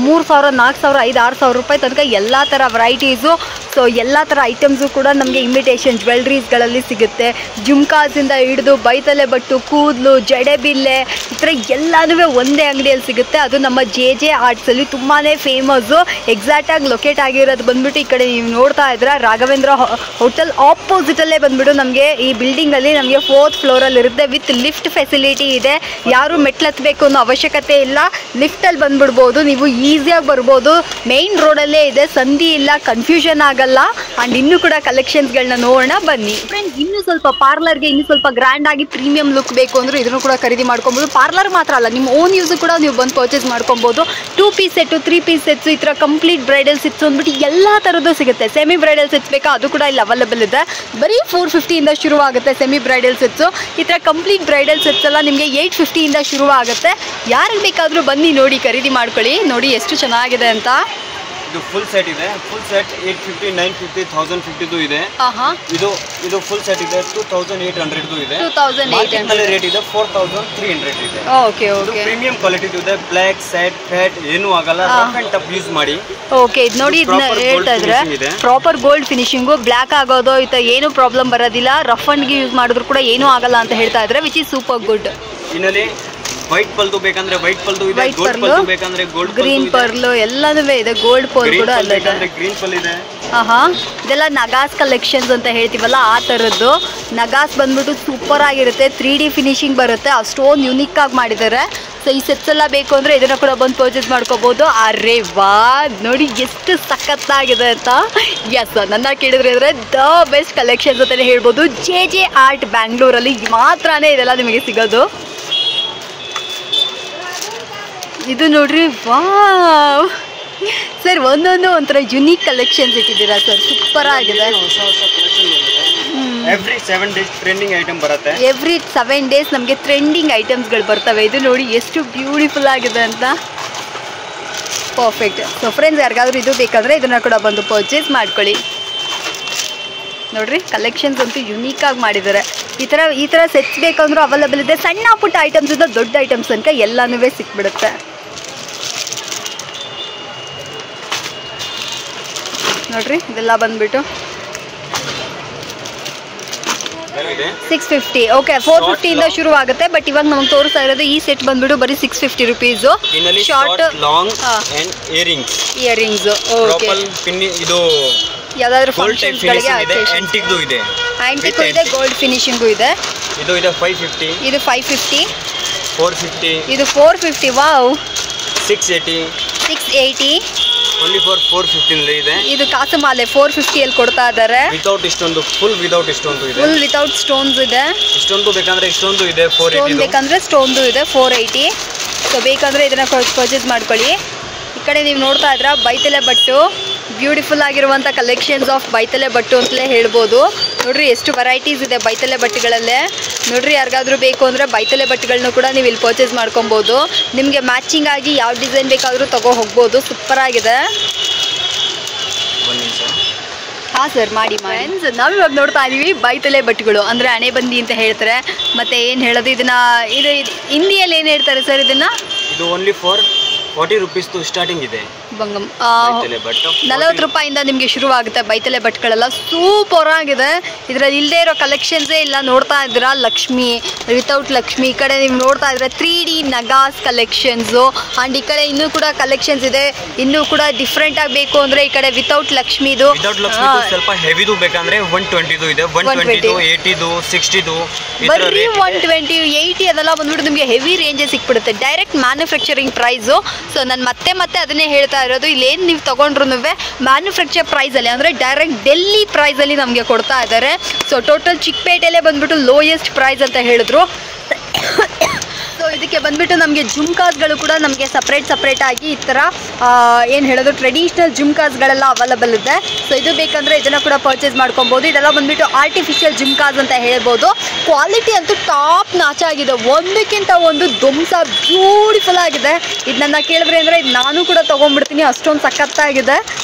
Speaker 1: 3000, 4000, 5,000, 6,000 ರೂಪಾಯಿ ತನಕ ಎಲ್ಲ ಥರ ವೆರೈಟೀಸು. ಸೊ ಎಲ್ಲ ಥರ ಐಟಮ್ಸು ಕೂಡ ನಮಗೆ ಇಮಿಟೇಷನ್ ಜ್ಯುವೆಲ್ರೀಸ್ಗಳಲ್ಲಿ ಸಿಗುತ್ತೆ. ಜುಮ್ಕಾಸಿಂದ ಹಿಡಿದು ಬೈತಲೆ ಬಟ್ಟು, ಕೂದಲು, ಜಡೆಬಿಲ್ಲೆ, ಈ ಥರ ಎಲ್ಲನೂ ಒಂದೇ ಅಂಗಡಿಯಲ್ಲಿ ಸಿಗುತ್ತೆ. ಅದು ನಮ್ಮ JJ ಆರ್ಟ್ಸಲ್ಲಿ ತುಂಬಾ ಫೇಮಸ್ಸು. ಎಕ್ಸಾಕ್ಟಾಗಿ ಲೊಕೇಟ್ ಆಗಿರೋದು ಬಂದ್ಬಿಟ್ಟು ಈ ಕಡೆ ನೀವು ನೋಡ್ತಾ ಇದ್ರೆ ರಾಘವೇಂದ್ರ ಹೋಟೆಲ್ ಆಪೋಸಿಟಲ್ಲೇ ಬಂದ್ಬಿಟ್ಟು ನಮಗೆ ಈ ಬಿಲ್ಡಿಂಗಲ್ಲಿ ನಮಗೆ 4th ಫ್ಲೋರಲ್ಲಿ ಇರುತ್ತೆ. ವಿತ್ ಲಿಫ್ಟ್ ಫೆಸಿಲಿಟಿ ಇದೆ. ಯಾರು ಮೆಟ್ಲತ್ತಬೇಕು ಅನ್ನೋ ಅವಶ್ಯಕತೆ ಇಲ್ಲ, ಲಿಫ್ಟಲ್ಲಿ ಬಂದ್ಬಿಡ್ಬೋದು. ನೀವು ಈಸಿಯಾಗಿ ಬರ್ಬೋದು. ಮೇನ್ ರೋಡಲ್ಲೇ ಇದೆ, ಸಂಧಿ ಇಲ್ಲ, ಕನ್ಫ್ಯೂಷನ್ ಆಗಲ್ಲ. ಆ್ಯಂಡ್ ಇನ್ನೂ ಕೂಡ ಕಲೆಕ್ಷನ್ಸ್ಗಳನ್ನ ನೋಡೋಣ ಬನ್ನಿ ಫ್ರೆಂಡ್ಸ್. ಇನ್ನೂ ಸ್ವಲ್ಪ ಪಾರ್ಲರ್ಗೆ ಇನ್ನೂ ಸ್ವಲ್ಪ ಗ್ರ್ಯಾಂಡ್ ಆಗಿ ಪ್ರೀಮಿಯಂ ಲುಕ್ ಬೇಕು ಅಂದರೆ ಇದನ್ನು ಕೂಡ ಖರೀದಿ ಮಾಡ್ಕೊಬೋದು. ಪಾರ್ಲರ್ ಮಾತ್ರ ಅಲ್ಲ, ನಿಮ್ಮ ಓನ್ ಯೂಸ್ ಕೂಡ ನೀವು ಬಂದು ಪರ್ಚೇಸ್ ಮಾಡ್ಕೊಬೋದು. 2 ಪೀಸ್ ಸೆಟ್ಟು, 3 ಪೀಸ್ ಸೆಟ್ಸು, ಈ ಥರ ಕಂಪ್ಲೀಟ್ ಬ್ರೈಡಲ್ ಸೆಟ್ಸ್ ಅಂದ್ಬಿಟ್ಟು ಎಲ್ಲ ಥರದ್ದು ಸಿಗುತ್ತೆ. ಸೆಮಿ ಬ್ರೈಡಲ್ ಸೆಟ್ಸ್ ಬೇಕಾ, ಅದು ಕೂಡ ಇಲ್ಲಿ ಅವೈಲೇಬಲ್ ಇದೆ. ಬರೀ 450 ಶುರುವಾಗುತ್ತೆ ಸೆಮಿ ಬ್ರೈಡಲ್ ಸೆಟ್ಸು. ಈ ಥರ ಕಂಪ್ಲೀಟ್ ಬ್ರೈಡಲ್ ಸೆಟ್ಸ್ ಎಲ್ಲ ನಿಮಗೆ 850 ಶುರುವಾಗುತ್ತೆ. ಯಾರಿಗೆ ಬೇಕಾದರೂ ಬನ್ನಿ ನೋಡಿ, ಖರೀದಿ ಮಾಡ್ಕೊಳ್ಳಿ. ನೋಡಿ ಎಷ್ಟು ಚೆನ್ನಾಗಿದೆ ಅಂತ.
Speaker 2: ಇದು ಫುಲ್ ಸೆಟ್ ಇದೆ. ಫುಲ್ ಸೆಟ್ 850, 950, 1050 ಇದೆ. ಇದು ಫುಲ್ ಸೆಟ್ ಇದೆ 2800 ಇದೆ. 2800 ರೇಟ್ ಇದೆ 4300 ಇದೆ.
Speaker 1: ಓಕೆ
Speaker 2: ಪ್ರೀಮಿಯಂ ಕ್ವಾಲಿಟಿ ಇದೆ. ಬ್ಲಾಕ್ ಸೆಟ್ ಫ್ಯಾಟ್ ಏನೂ ಆಗಲ್ಲ, ರಫ್ ಅಂಡ್ ಟಫ್ ಯೂಸ್ ಮಾಡಿ.
Speaker 1: ಓಕೆ ಇದು ನೋಡಿ, ಇದನ್ನ ಹೇಳ್ತಾ ಇದ್ರೆ ಪ್ರಾಪರ್ ಗೋಲ್ಡ್ ಫಿನಿಶಿಂಗು, ಬ್ಲ್ಯಾಕ್ ಆಗೋದು ಈ ಥರ ಏನು ಪ್ರಾಬ್ಲಮ್ ಬರೋದಿಲ್ಲ. ರಫ್ ಅಂಡ್ಗೆ ಯೂಸ್ ಮಾಡಿದ್ರು ಕೂಡ ಏನೂ ಆಗಲ್ಲ ಅಂತ ಹೇಳ್ತಾ ಇದ್ರೆ, ವಿಚ್ ಈಸ್ ಸೂಪರ್ ಗುಡ್.
Speaker 2: ಇನ್ನಲ್ಲಿ ವೈಟ್ ಪಲ್ದು ಬೇಕಂದ್ರೆ ವೈಟ್ ಪಲ್ದು ಇದೆ, ಗೋಲ್ಡ್ ಪಲ್ದು ಬೇಕಂದ್ರೆ ಗೋಲ್ಡ್
Speaker 1: ಗ್ರೀನ್ ಪರ್ಲು ಎಲ್ಲನೂ ಇದೆ. ಗೋಲ್ಡ್ ಪರ್ಲ್ ಕೂಡ ಅಲ್ಲ ಇದೆ,
Speaker 2: ಗ್ರೀನ್ ಪಲ್ ಇದೆ.
Speaker 1: ಇದೆಲ್ಲ ನಗಾಸ್ ಕಲೆಕ್ಷನ್ಸ್ ಅಂತ ಹೇಳ್ತೀವಲ್ಲ ಆ ಥರದ್ದು. ನಗಾಸ್ ಬಂದ್ಬಿಟ್ಟು ಸೂಪರ್ ಆಗಿರುತ್ತೆ, 3D ಫಿನಿಶಿಂಗ್ ಬರುತ್ತೆ. ಅಷ್ಟೊಂದು ಯುನೀಕ್ ಆಗಿ ಮಾಡಿದ್ದಾರೆ. ಸೊ ಈ ಸೆಟ್ಸ್ ಎಲ್ಲ ಬೇಕು ಅಂದರೆ ಇದನ್ನು ಕೂಡ ಬಂದು ಪರ್ಚೇಸ್ ಮಾಡ್ಕೋಬೋದು. ಅರೆ ವಾ, ನೋಡಿ ಎಷ್ಟು ಸಖತ್ತಾಗಿದೆ ಅಂತ. ಎಸ್, ನನ್ನ ಕೇಳಿದ್ರೆ ಅಂದರೆ ದ ಬೆಸ್ಟ್ ಕಲೆಕ್ಷನ್ಸ್ ಅಂತಲೇ ಹೇಳ್ಬೋದು. JJ ಆರ್ಟ್ ಬ್ಯಾಂಗ್ಳೂರಲ್ಲಿ ಮಾತ್ರನೇ ಇದೆಲ್ಲ ನಿಮಗೆ ಸಿಗೋದು. ಇದು ನೋಡ್ರಿ, ವಾವ್ ಸರ್, ಒಂಥರ ಯುನೀಕ್ ಕಲೆಕ್ಷನ್ಸ್ ಇಟ್ಟಿದ್ದೀರಾ ಸರ್, ಸೂಪರ್ ಆಗಿದೆ.
Speaker 2: ಎವ್ರಿ 7 ಡೇಸ್ ಟ್ರೆಂಡಿಂಗ್ ಐಟಮ್ ಬರುತ್ತೆ.
Speaker 1: ಎವ್ರಿ 7 ಡೇಸ್ ನಮಗೆ ಟ್ರೆಂಡಿಂಗ್ ಐಟಮ್ಸ್ಗಳು ಬರ್ತವೆ. ಇದು ನೋಡಿ ಎಷ್ಟು ಬ್ಯೂಟಿಫುಲ್ ಆಗಿದೆ ಅಂತ. ಪರ್ಫೆಕ್ಟ್. ಸೊ ಫ್ರೆಂಡ್ಸ್, ಯಾರಿಗಾದ್ರೂ ಇದು ಬೇಕಾದರೆ ಇದನ್ನು ಕೂಡ ಬಂದು ಪರ್ಚೇಸ್ ಮಾಡ್ಕೊಳ್ಳಿ. ನೋಡ್ರಿ, ಕಲೆಕ್ಷನ್ಸ್ ಅಂತೂ ಯುನೀಕ್ ಆಗಿ ಮಾಡಿದ್ದಾರೆ. ಈ ಥರ ಸೆಟ್ಸ್ ಬೇಕಂದ್ರೂ ಅವೈಲೇಬಲ್ ಇದೆ. ಸಣ್ಣ ಪುಟ್ಟ ಐಟಮ್ಸ್ ಇಂದ ದೊಡ್ಡ ಐಟಮ್ಸ್ ತನಕ ಎಲ್ಲನೂ ಸಿಕ್ಬಿಡುತ್ತೆ. ನೋಡ್ರಿ, ಇದೆಲ್ಲ ಬಂದ್ಬಿಟ್ಟು 650. ಓಕೆ, 450 ಶುರುವಾಗುತ್ತೆ. ಬಟ್ ಇವಾಗ ನಮಗೆ ತೋರಿಸ್ತಾ ಇರೋದು ಈ ಸೆಟ್ ಬಂದ್ಬಿಟ್ಟು ಬರೀ 650 rupees. Short, long and earrings. Okay,
Speaker 2: ಇದು
Speaker 1: ಯಾವ್ದಾದ್ರು ಫಂಕ್ಷನ್ಸ್ಗಳಿಗೆ
Speaker 2: ಆಂಟಿಕ್ದು ಇದೆ,
Speaker 1: ಆಂಟಿಕ್ ಇದೆ, ಗೋಲ್ಡ್ ಫಿನಿಶಿಂಗು ಇದೆ.
Speaker 2: ಇದು ಇದೆ 550.
Speaker 1: ಇದು 550.
Speaker 2: 450.
Speaker 1: ಇದು 450. ವಾವ್.
Speaker 2: 680.
Speaker 1: 680.
Speaker 2: ಓನ್ಲಿ ಫಾರ್ 415 ಇದೆ.
Speaker 1: ಇದು ಕಾಸುಮಾಲೆ 450 ಅಲ್ಲಿ ಕೊಡ್ತಾ ಇದ್ದಾರೆ.
Speaker 2: ವಿತೌಟ್ ಇಷ್ಟೊಂದು, ಫುಲ್ ವಿತೌಟ್ ಇಷ್ಟೊಂದು ಇದೆ.
Speaker 1: ಫುಲ್ ವಿತೌಟ್ ಸ್ಟೋನ್ಸ್ ಇದೆ.
Speaker 2: ಇಷ್ಟೊಂದು ಬೇಕಂದ್ರೆ ಇಷ್ಟೊಂದು ಇದೆ 480.
Speaker 1: ಸ್ಟೋನ್ ಬೇಕಂದ್ರೆ ಸ್ಟೋನ್ದು ಇದೆ 480. ಸೊ ಬೇಕಂದ್ರೆ ಇದನ್ನ ಪರ್ಚೇಸ್ ಮಾಡ್ಕೊಳ್ಳಿ. ಈ ಕಡೆ ನೀವು ನೋಡ್ತಾ ಇದ್ರ ಬೈತಲೆ ಬಟ್ಟು, ಬ್ಯೂಟಿಫುಲ್ ಆಗಿರುವಂಥ ಕಲೆಕ್ಷನ್ಸ್ ಆಫ್ ಬೈತಲೆ ಬಟ್ಟು ಅಂತಲೇ ಹೇಳ್ಬೋದು. ನೋಡ್ರಿ ಎಷ್ಟು ವೆರೈಟೀಸ್ ಇದೆ ಬೈತಲೆ ಬಟ್ಟೆಗಳಲ್ಲೇ. ನೋಡ್ರಿ, ಯಾರಿಗಾದ್ರೂ ಬೇಕು ಅಂದರೆ ಬೈತಲೆ ಬಟ್ಟೆಗಳನ್ನೂ ಕೂಡ ನೀವು ಇಲ್ಲಿ ಪರ್ಚೇಸ್ ಮಾಡ್ಕೊಬೋದು. ನಿಮಗೆ ಮ್ಯಾಚಿಂಗ್ ಆಗಿ ಯಾವ ಡಿಸೈನ್ ಬೇಕಾದರೂ ತಗೋ ಹೋಗ್ಬೋದು. ಸೂಪರ್ ಆಗಿದೆ. ಹಾಂ ಸರ್, ಮಾಡಿ ಫ್ರೆಂಡ್ಸ್. ನಾವು ಇವಾಗ ನೋಡ್ತಾ ಇದ್ದೀವಿ ಬೈತಲೆ ಬಟ್ಟೆಗಳು, ಅಂದರೆ ಹಣೆಬಂದಿ ಅಂತ ಹೇಳ್ತಾರೆ. ಮತ್ತು ಏನು ಹೇಳೋದು ಇದನ್ನು, ಇದು ಹಿಂದಿಯಲ್ಲಿ ಏನು ಹೇಳ್ತಾರೆ ಸರ್ ಇದನ್ನು?
Speaker 2: ಇದು ಓನ್ಲಿ ಫಾರ್ 40 ರೂಪೀಸ್ ಸ್ಟಾರ್ಟಿಂಗ್ ಇದೆ.
Speaker 1: ಶುಭಂಗಮ್ 40 ರೂಪಾಯಿಂದ ನಿಮಗೆ ಶುರುವಾಗುತ್ತೆ ಬೈತಲೆ ಬಟ್ಗಳೆಲ್ಲ ಸೂಪರ್ ಆಗಿದೆ. ಇದರಲ್ಲಿ ಇಲ್ಲದೆ ಇರೋ ಕಲೆಕ್ಷನ್ಸೇ ಇಲ್ಲ. ನೋಡ್ತಾ ಇದ್ದೀರಾ ಲಕ್ಷ್ಮಿ ವಿತೌಟ್ ಲಕ್ಷ್ಮಿ. ಈ ಕಡೆ ನೀವು ನೋಡ್ತಾ ಇದ್ರೆ 3D ನಗಾಸ್ ಕಲೆಕ್ಷನ್ಸು ಆ್ಯಂಡ್ ಈ ಕಡೆ ಇನ್ನೂ ಕೂಡ ಕಲೆಕ್ಷನ್ಸ್ ಇದೆ. ಇನ್ನೂ ಕೂಡ ಡಿಫ್ರೆಂಟ್ ಆಗಿ ಬೇಕು ಅಂದ್ರೆ ಈ ಕಡೆ ವಿತೌಟ್ ಲಕ್ಷ್ಮಿದು
Speaker 2: ಸ್ವಲ್ಪ ಹೆವಿದು ಬೇಕಂದ್ರೆ 120 ಇದೆ, 120 80 60
Speaker 1: ಬರೀ 120 80 ಅದೆಲ್ಲ ಬಂದ್ಬಿಟ್ಟು ನಿಮಗೆ ಹೆವಿ ರೇಂಜಸ್ ಸಿಕ್ಬಿಡುತ್ತೆ. Direct manufacturing price. ಸೊ ನಾನು ಮತ್ತೆ ಅದನ್ನೇ ಹೇಳ್ತಾ ಇರೋದು, ಇಲ್ಲೇನು ನೀವು ತೊಗೊಂಡ್ರು ಮ್ಯಾನುಫ್ಯಾಕ್ಚರ್ ಪ್ರೈಸಲ್ಲಿ ಅಂದರೆ ಡೈರೆಕ್ಟ್ ಡೆಲ್ಲಿ ಪ್ರೈಸಲ್ಲಿ ನಮಗೆ ಕೊಡ್ತಾ ಇದ್ದಾರೆ. ಸೊ ಟೋಟಲ್ ಚಿಕ್ಕಪೇಟೆಯಲ್ಲೇ ಬಂದ್ಬಿಟ್ಟು ಲೋಯೆಸ್ಟ್ ಪ್ರೈಸ್ ಅಂತ ಹೇಳಿದ್ರು. ಸೊ ಇದಕ್ಕೆ ಬಂದ್ಬಿಟ್ಟು ನಮಗೆ ಜುಮ್ಕಾಸ್ಗಳು ಕೂಡ ನಮಗೆ ಸಪ್ರೇಟ್ ಆಗಿ ಈ ಥರ ಏನು ಹೇಳೋದು ಟ್ರೆಡಿಷ್ನಲ್ ಜುಮ್ಕಾಸ್ಗಳೆಲ್ಲ ಅವೈಲಬಲ್ ಇದೆ. ಸೊ ಇದು ಬೇಕಂದರೆ ಇದನ್ನು ಕೂಡ ಪರ್ಚೇಸ್ ಮಾಡ್ಕೊಬೋದು. ಇದೆಲ್ಲ ಬಂದ್ಬಿಟ್ಟು ಆರ್ಟಿಫಿಷಿಯಲ್ ಜುಮ್ಕಾಸ್ ಅಂತ ಹೇಳ್ಬೋದು. ಕ್ವಾಲಿಟಿ ಅಂತೂ ಟಾಪ್ ನಾಚ್ ಆಗಿದೆ, ಒಂದಕ್ಕಿಂತ ಒಂದು ಧ್ವಂಸ ಬ್ಯೂಟಿಫುಲ್ ಆಗಿದೆ. ಇದು ನನ್ನ ಕೇಳಿದ್ರೆ ಅಂದರೆ ಇದು ನಾನು ಕೂಡ ತೊಗೊಂಡ್ಬಿಡ್ತೀನಿ, ಅಷ್ಟೊಂದು ಸಖತ್ತಾಗಿದೆ.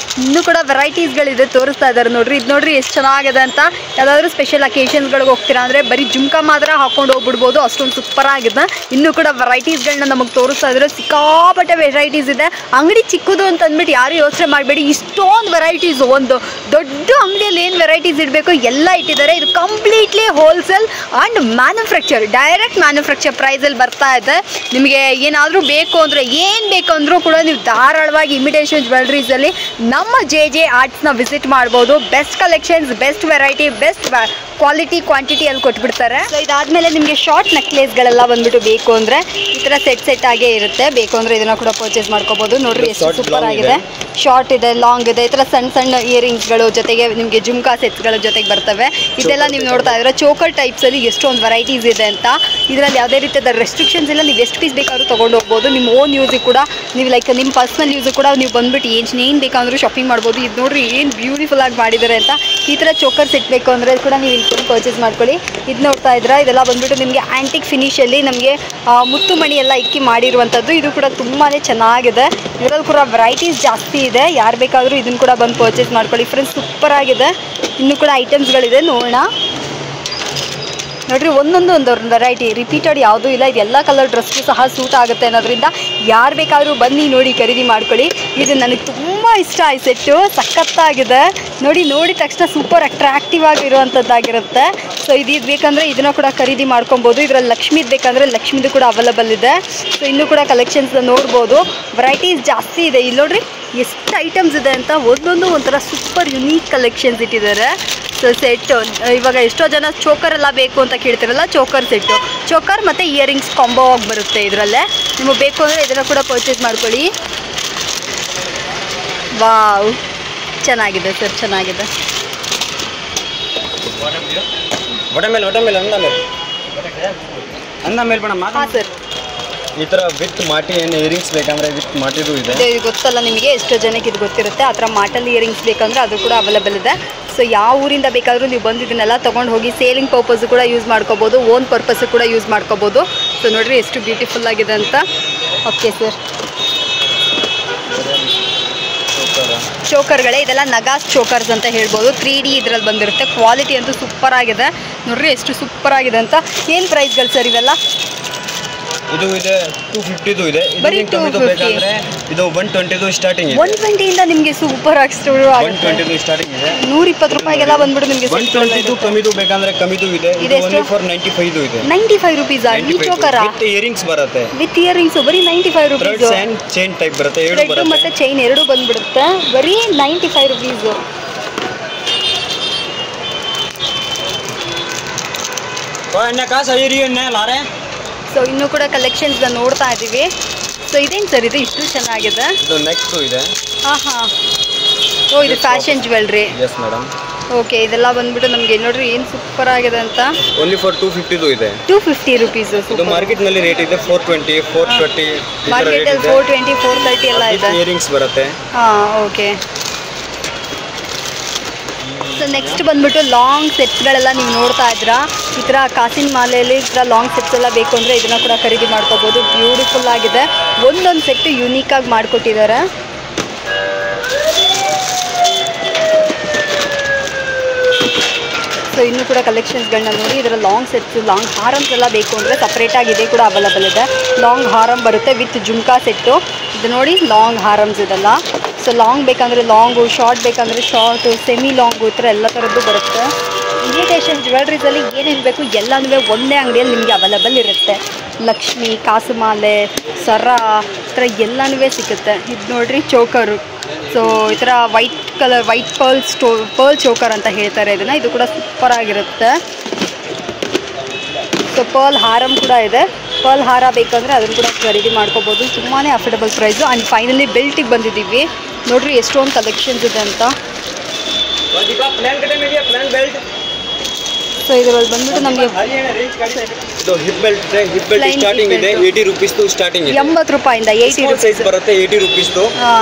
Speaker 1: ಇನ್ನೂ ಕೂಡ ವೆರೈಟೀಸ್ಗಳಿದೆ ತೋರಿಸ್ತಾ ಇದ್ದಾರೆ ನೋಡ್ರಿ. ಇದು ನೋಡ್ರಿ ಎಷ್ಟು ಚೆನ್ನಾಗಿದೆ ಅಂತ. ಯಾವುದಾದ್ರೂ ಸ್ಪೆಷಲ್ ಅಕೇಷನ್ಸ್ಗಳಿಗೆ ಹೋಗ್ತೀರಾ ಅಂದರೆ ಬರೀ ಜುಮ್ಕಾ ಮಾತ್ರ ಹಾಕೊಂಡು ಹೋಗ್ಬಿಡ್ಬೋದು, ಅಷ್ಟೊಂದು ಸೂಪರ್ ಆಗಿದೆ. ಇನ್ನೂ ಕೂಡ ವೆರೈಟೀಸ್ಗಳನ್ನ ನಮಗೆ ತೋರಿಸ್ತಾ ಇದ್ದಾರೆ. ಸಿಕ್ಕಾಪಟ್ಟೆ ವೆರೈಟೀಸ್ ಇದೆ. ಅಂಗಡಿ ಚಿಕ್ಕದು ಅಂತ ಅಂದ್ಬಿಟ್ಟು ಯಾರು ಯೋಚನೆ ಮಾಡಬೇಡಿ, ಇಷ್ಟೊಂದು ವೆರೈಟೀಸ್. ಒಂದು ದೊಡ್ಡ ಅಂಗಡಿಯಲ್ಲಿ ಏನು ವೆರೈಟೀಸ್ ಇಡಬೇಕು ಎಲ್ಲ ಇಟ್ಟಿದ್ದಾರೆ. ಇದು completely wholesale and manufacture, direct manufacture ಪ್ರೈಸಲ್ಲಿ ಬರ್ತಾ ಇದೆ. ನಿಮಗೆ ಏನಾದರೂ ಬೇಕು ಅಂದರೆ ಏನು ಬೇಕು ಅಂದರೂ ಕೂಡ ನೀವು ಧಾರಾಳವಾಗಿ ಇಮಿಟೇಷನ್ ಜ್ಯುವೆಲ್ರೀಸಲ್ಲಿ ನಮ್ಮ JJ ಆರ್ಟ್ಸ್ನ ವಿಸಿಟ್ ಮಾಡ್ಬೋದು. Best collections, best variety, best quality quantity ಅಲ್ಲಿ ಕೊಟ್ಬಿಡ್ತಾರೆ. ಸೊ ಇದಾದಮೇಲೆ ನಿಮಗೆ ಶಾರ್ಟ್ ನೆಕ್ಲೇಸ್ಗಳೆಲ್ಲ ಬಂದ್ಬಿಟ್ಟು ಬೇಕು ಅಂದರೆ ಈ ಥರ ಸೆಟ್ ಆಗೇ ಇರುತ್ತೆ. ಬೇಕು ಅಂದರೆ ಇದನ್ನು ಕೂಡ ಪರ್ಚೇಸ್ ಮಾಡ್ಕೋಬೋದು. ನೋಡ್ರಿ ಎಷ್ಟು ಸೂಪರ್ ಆಗಿದೆ. ಶಾರ್ಟ್ ಇದೆ, ಲಾಂಗ್ ಇದೆ, ಈ ಥರ ಸಣ್ಣ ಇಯರಿಂಗ್ಸ್ಗಳು ಜೊತೆಗೆ ನಿಮಗೆ ಜುಮ್ಕಾ ಸೆಟ್ಸ್ಗಳ ಜೊತೆಗೆ ಬರ್ತವೆ. ಇದೆಲ್ಲ ನೀವು ನೋಡ್ತಾ ಇದ್ರೆ ಚೋಕರ್ ಟೈಪ್ಸಲ್ಲಿ ಎಷ್ಟೊಂದು ವೆರೈಟೀಸ್ ಇದೆ ಅಂತ. ಇದರಲ್ಲಿ ಯಾವುದೇ ರೀತಿಯಾದ ರೆಸ್ಟ್ರಿಕ್ಷನ್ಸ್ ಇಲ್ಲ. ನೀವು ಎಷ್ಟು ಪೀಸ್ ಬೇಕಾದ್ರೂ ತೊಗೊಂಡು ಹೋಗ್ಬೋದು. ನಿಮ್ಮ ಓನ್ ಯೂಸಿಗೆ ಕೂಡ ನೀವು ಲೈಕ್ ನಿಮ್ಮ ಪರ್ಸ್ನಲ್ ಯೂಸಿಗೆ ಕೂಡ ನೀವು ಬಂದುಬಿಟ್ಟು ಏನು ಬೇಕಾದರೂ ಶಾಪಿಂಗ್ ಮಾಡ್ಬೋದು. ಇದು ನೋಡ್ರಿ ಏನು ಬ್ಯೂಟಿಫುಲ್ ಆಗಿ ಮಾಡಿದ್ದಾರೆ ಅಂತ. ಈ ಥರ ಚೋಕರ್ ಸೆಟ್ ಬೇಕು ಅಂದರೆ ಕೂಡ ನೀವು ಇಲ್ಲಿ ಪರ್ಚೇಸ್ ಮಾಡ್ಕೊಳ್ಳಿ. ಇದು ನೋಡ್ತಾ ಇದ್ರೆ ಇದೆಲ್ಲ ಬಂದ್ಬಿಟ್ಟು ನಿಮಗೆ ಆ್ಯಂಟಿಕ್ ಫಿನಿಷಲ್ಲಿ ನಮಗೆ ಮುತ್ತು ಮಣಿ ಎಲ್ಲ ಇಕ್ಕಿ ಮಾಡಿರುವಂಥದ್ದು. ಇದು ಕೂಡ ತುಂಬಾ ಚೆನ್ನಾಗಿದೆ. ಇದರಲ್ಲಿ ಕೂಡ ವೆರೈಟೀಸ್ ಜಾಸ್ತಿ ಇದೆ. ಯಾರು ಬೇಕಾದರೂ ಇದನ್ನು ಕೂಡ ಬಂದು ಪರ್ಚೇಸ್ ಮಾಡ್ಕೊಳ್ಳಿ ಫ್ರೆಂಡ್ಸ್. ಸೂಪರ್ ಆಗಿದೆ. ಇನ್ನೂ ಕೂಡ ಐಟಮ್ಸ್ಗಳಿದೆ ನೋಡೋಣ. ನೋಡ್ರಿ ಒಂದೊಂದು ವೆರೈಟಿ ರಿಪೀಟೆಡ್ ಯಾವುದೂ ಇಲ್ಲ. ಇದೆಲ್ಲ ಕಲರ್ ಡ್ರೆಸ್ಗೂ ಸಹ ಸೂಟ್ ಆಗುತ್ತೆ ಅನ್ನೋದ್ರಿಂದ ಯಾರು ಬೇಕಾದರೂ ಬನ್ನಿ ನೋಡಿ ಖರೀದಿ ಮಾಡ್ಕೊಳ್ಳಿ. ಇದು ನನಗೆ ತುಂಬ ಇಷ್ಟ ಈ ಸೆಟ್ಟು, ಸಖತ್ತಾಗಿದೆ. ನೋಡಿದ ತಕ್ಷಣ ಸೂಪರ್ ಅಟ್ರಾಕ್ಟಿವ್ ಆಗಿರುವಂಥದ್ದಾಗಿರುತ್ತೆ. ಸೊ ಇದು ಬೇಕಂದರೆ ಇದನ್ನು ಕೂಡ ಖರೀದಿ ಮಾಡ್ಕೊಬೋದು. ಇದರಲ್ಲಿ ಲಕ್ಷ್ಮಿದು ಬೇಕಂದರೆ ಲಕ್ಷ್ಮಿದು ಕೂಡ ಅವೈಲಬಲ್ ಇದೆ. ಸೊ ಇನ್ನೂ ಕೂಡ ಕಲೆಕ್ಷನ್ಸ್ ನೋಡ್ಬೋದು. ವೆರೈಟೀಸ್ ಜಾಸ್ತಿ ಇದೆ. ಇಲ್ಲಿ ನೋಡ್ರಿ ಎಷ್ಟು ಐಟಮ್ಸ್ ಇದೆ ಅಂತ. ಒಂದೊಂದು ಒಂಥರ ಸೂಪರ್ ಯುನೀಕ್ ಕಲೆಕ್ಷನ್ಸ್ ಇಟ್ಟಿದ್ದಾರೆ. ಸೊ ಸೆಟ್ಟು ಇವಾಗ ಎಷ್ಟೋ ಜನ ಚೋಕರ್ ಎಲ್ಲ ಬೇಕು ಅಂತ ಕೇಳ್ತಿರಲ್ಲ, ಚೋಕರ್ ಸೆಟ್ಟು, ಚೋಕರ್ ಮತ್ತು ಇಯರಿಂಗ್ಸ್ ಕಾಂಬೋ ಆಗಿ ಬರುತ್ತೆ. ಇದರಲ್ಲೇ ನಿಮಗೆ ಬೇಕು ಅಂದರೆ ಇದನ್ನು ಕೂಡ ಪರ್ಚೇಸ್ ಮಾಡ್ಕೊಳ್ಳಿ. ವಾವ್, ಚೆನ್ನಾಗಿದೆ ಸರ್, ಚೆನ್ನಾಗಿದೆ. ಹಾಂ ಸರ್,
Speaker 2: ಈ ಥರ ವಿತ್ ಮಾಟಿ ಏನು ಇಯರಿಂಗ್ಸ್ ಬೇಕಂದ್ರೆ ವಿತ್ ಮಾಟಿದು ಇದೆ.
Speaker 1: ಇದು ಗೊತ್ತಲ್ಲ ನಿಮಗೆ, ಎಷ್ಟೋ ಜನಕ್ಕೆ ಇದು ಗೊತ್ತಿರುತ್ತೆ. ಆ ಥರ ಮಾಟಲ್ ಇಯರಿಂಗ್ಸ್ ಬೇಕಂದ್ರೆ ಅದು ಕೂಡ ಅವೈಲೇಬಲ್ ಇದೆ. ಸೊ ಯಾವ ಊರಿಂದ ಬೇಕಾದರೂ ನೀವು ಬಂದು ಇದನ್ನೆಲ್ಲ ತೊಗೊಂಡು ಹೋಗಿ ಸೇಲಿಂಗ್ ಪರ್ಪಸ್ ಕೂಡ ಯೂಸ್ ಮಾಡ್ಕೋಬೋದು, ಓನ್ ಪರ್ಪಸ್ ಕೂಡ ಯೂಸ್ ಮಾಡ್ಕೋಬೋದು. ಸೊ ನೋಡಿರಿ ಎಷ್ಟು ಬ್ಯೂಟಿಫುಲ್ ಆಗಿದೆ ಅಂತ. ಓಕೆ ಸರ್, ಚೋಕರ್ಗಳೇ ಇದೆಲ್ಲ ನಗಾಸ್ ಚೋಕರ್ಸ್ ಅಂತ ಹೇಳ್ಬೋದು. 3D ಇದರಲ್ಲಿ ಬಂದಿರುತ್ತೆ. ಕ್ವಾಲಿಟಿ ಅಂತೂ ಸೂಪರ್ ಆಗಿದೆ. ನೋಡ್ರಿ ಎಷ್ಟು ಸೂಪರ್ ಆಗಿದೆ ಅಂತ. ಏನು ಪ್ರೈಸ್ಗಳು ಸರ್ ಇವೆಲ್ಲ?
Speaker 2: ಇದು ಇದೆ 250 ಇದೆ.
Speaker 1: ಬರೀ 250.
Speaker 2: ಇದು 120 ಸ್ಟಾರ್ಟಿಂಗ್ ಇದೆ.
Speaker 1: 120 ಇಂದ ನಿಮಗೆ ಸೂಪರ್ ಆಗಿ ಶುರು ಆಗುತ್ತೆ.
Speaker 2: 120 ಸ್ಟಾರ್ಟಿಂಗ್ ಇದೆ.
Speaker 1: 120 ರೂಪಾಯಿಗೆಲ್ಲ ಬಂದ್ಬಿಟ್ಟು ನಿಮಗೆ
Speaker 2: 120 ಕಮ್ಮಿದು ಬೇಕಂದ್ರೆ ಕಮ್ಮಿದು ಇದೆ. ಇದು ಓನ್ಲಿ ಫಾರ್ 95 ಇದೆ.
Speaker 1: 95 ರೂಪೀಸ್ ಈ ಚೋಕರ
Speaker 2: ವಿತ್ ಇಯರಿಂಗ್ಸ್ ಬರುತ್ತೆ.
Speaker 1: ವಿತ್ ಇಯರಿಂಗ್ಸ್ ಬರೀ 95 rupees.
Speaker 2: Threads and chain type ಬರುತ್ತೆ, ಎರಡು ಬರುತ್ತೆ.
Speaker 1: ಮತ್ತೆ ಚೈನ್ ಎರಡು ಬಂದ್ಬಿಡುತ್ತೆ. ಬರೀ 95 ರೂಪೀಸ್. ಸೊ ಇನ್ನೂ ಕೂಡ ಕಲೆಕ್ಷನ್ಸ್ ನೋಡ್ತಾ ಇದ್ದೀವಿ. ಸೊ ಇದೇನು ಸರ್ ಇದು ಇಷ್ಟು ಚೆನ್ನಾಗಿದೆ?
Speaker 2: ಇದು ನೆಕ್ಸ್ಟ್ ಇದೆ.
Speaker 1: ಹಾಂ. ಓ ಇದು fashion jewellery.
Speaker 2: Yes madam.
Speaker 1: Okay, ಇದೆಲ್ಲ ಬಂದ್ಬಿಟ್ಟು ನಮಗೆ ನೋಡ್ರಿ ಏನು ಸೂಪರ್ ಆಗಿದೆ ಅಂತ.
Speaker 2: ಓನ್ಲಿ ಫಾರ್ 250 ಇದೆ. 250
Speaker 1: ರೂಪೀಸ್.
Speaker 2: ಇದು ಮಾರ್ಕೆಟ್ ನಲ್ಲಿ ರೇಟ್ ಇದೆ 420, 430.
Speaker 1: ಮಾರ್ಕೆಟ್ ಅಲ್ಲಿ 420, 430 ಎಲ್ಲ ಇದೆ.
Speaker 2: ಇಯರಿಂಗ್ಸ್ ಬರುತ್ತೆ.
Speaker 1: ಓಕೆ. ಸೊ ನೆಕ್ಸ್ಟ್ ಬಂದ್ಬಿಟ್ಟು ಲಾಂಗ್ ಸೆಟ್ಸ್ಗಳೆಲ್ಲ ನೀವು ನೋಡ್ತಾ ಇದ್ದೀರಾ. ಈ ಥರ ಕಾಸಿನ ಮಾಲೆಯಲ್ಲಿ ಈ ಥರ ಲಾಂಗ್ ಸೆಟ್ಸ್ ಎಲ್ಲ ಬೇಕು ಅಂದರೆ ಇದನ್ನು ಕೂಡ ಖರೀದಿ ಮಾಡ್ಕೋಬೋದು. ಬ್ಯೂಟಿಫುಲ್ ಆಗಿದೆ. ಒಂದೊಂದು ಸೆಟ್ಟು ಯುನೀಕಾಗಿ ಮಾಡಿಕೊಟ್ಟಿದ್ದಾರೆ. ಸೊ ಇನ್ನೂ ಕೂಡ ಕಲೆಕ್ಷನ್ಸ್ಗಳನ್ನ ನೋಡಿ. ಇದರ ಲಾಂಗ್ ಸೆಟ್ಸ್, ಲಾಂಗ್ ಹಾರಮ್ಸ್ ಎಲ್ಲ ಬೇಕು ಅಂದರೆ ಸಪ್ರೇಟಾಗಿ ಇದೆ ಕೂಡ ಅವೈಲಬಲ್ ಇದೆ. ಲಾಂಗ್ ಹಾರಮ್ ಬರುತ್ತೆ ವಿತ್ ಜುಮ್ಕಾ ಸೆಟ್ಟು. ಇದು ನೋಡಿ ಲಾಂಗ್ ಹಾರಮ್ಸ್ ಇದೆಲ್ಲ. ಸೊ ಲಾಂಗ್ ಬೇಕಂದರೆ ಲಾಂಗು, ಶಾರ್ಟ್ ಬೇಕಂದರೆ ಶಾರ್ಟು, ಸೆಮಿ ಲಾಂಗು, ಈ ಥರ ಎಲ್ಲ ಥರದ್ದು ಬರುತ್ತೆ. ಇನ್ವಿಟೇಷನ್ ಜ್ಯುವೆಲ್ರೀಸಲ್ಲಿ ಏನೇನು ಬೇಕು ಎಲ್ಲನೂ ಒಂದೇ ಅಂಗಡಿಯಲ್ಲಿ ನಿಮಗೆ ಅವೈಲೇಬಲ್ ಇರುತ್ತೆ. ಲಕ್ಷ್ಮಿ, ಕಾಸುಮಾಲೆ, ಸರ, ಈ ಥರ ಎಲ್ಲನೂ ಸಿಗುತ್ತೆ. ಇದು ನೋಡಿರಿ ಚೋಕರು. ಸೊ ಈ ಥರ white colour, white pearl choker ಅಂತ ಹೇಳ್ತಾರೆ ಇದನ್ನು. ಇದು ಕೂಡ ಸೂಪರಾಗಿರುತ್ತೆ. ಸೊ ಪರ್ಲ್ ಹಾರಂ ಕೂಡ ಇದೆ. ಪರ್ಲ್ ಹಾರ ಬೇಕಂದರೆ ಅದನ್ನು ಕೂಡ ಖರೀದಿ ಮಾಡ್ಕೋಬೋದು. ತುಂಬಾ ಅಫೋರ್ಡಬಲ್ ಪ್ರೈಸು. ಆ್ಯಂಡ್ ಫೈನಲಿ ಬೆಲ್ಟಿಗೆ ಬಂದಿದ್ದೀವಿ. ನೋಡಿರಿ ಎಷ್ಟೊಂದು ಕಲೆಕ್ಷನ್ಸ್ ಇದೆ ಅಂತ. ಸೊ ಇದರಲ್ಲಿ ಬಂದ್ಬಿಟ್ಟು ನಮಗೆ
Speaker 2: ಹಿಪ್ ಬೆಲ್ಟ್ ಇದೆ. ಹಿಪ್ ಬೆಲ್ಟ್ ಸ್ಟಾರ್ಟಿಂಗ್ ಇದೆ 80 ರೂಪೀಸ್ ಸ್ಟಾರ್ಟಿಂಗ್ ಇದೆ.
Speaker 1: 80 ರೂಪಾಯಿಂದ 80
Speaker 2: ಸೈಜ್ ಬರುತ್ತೆ 80 ರೂಪೀಸ್.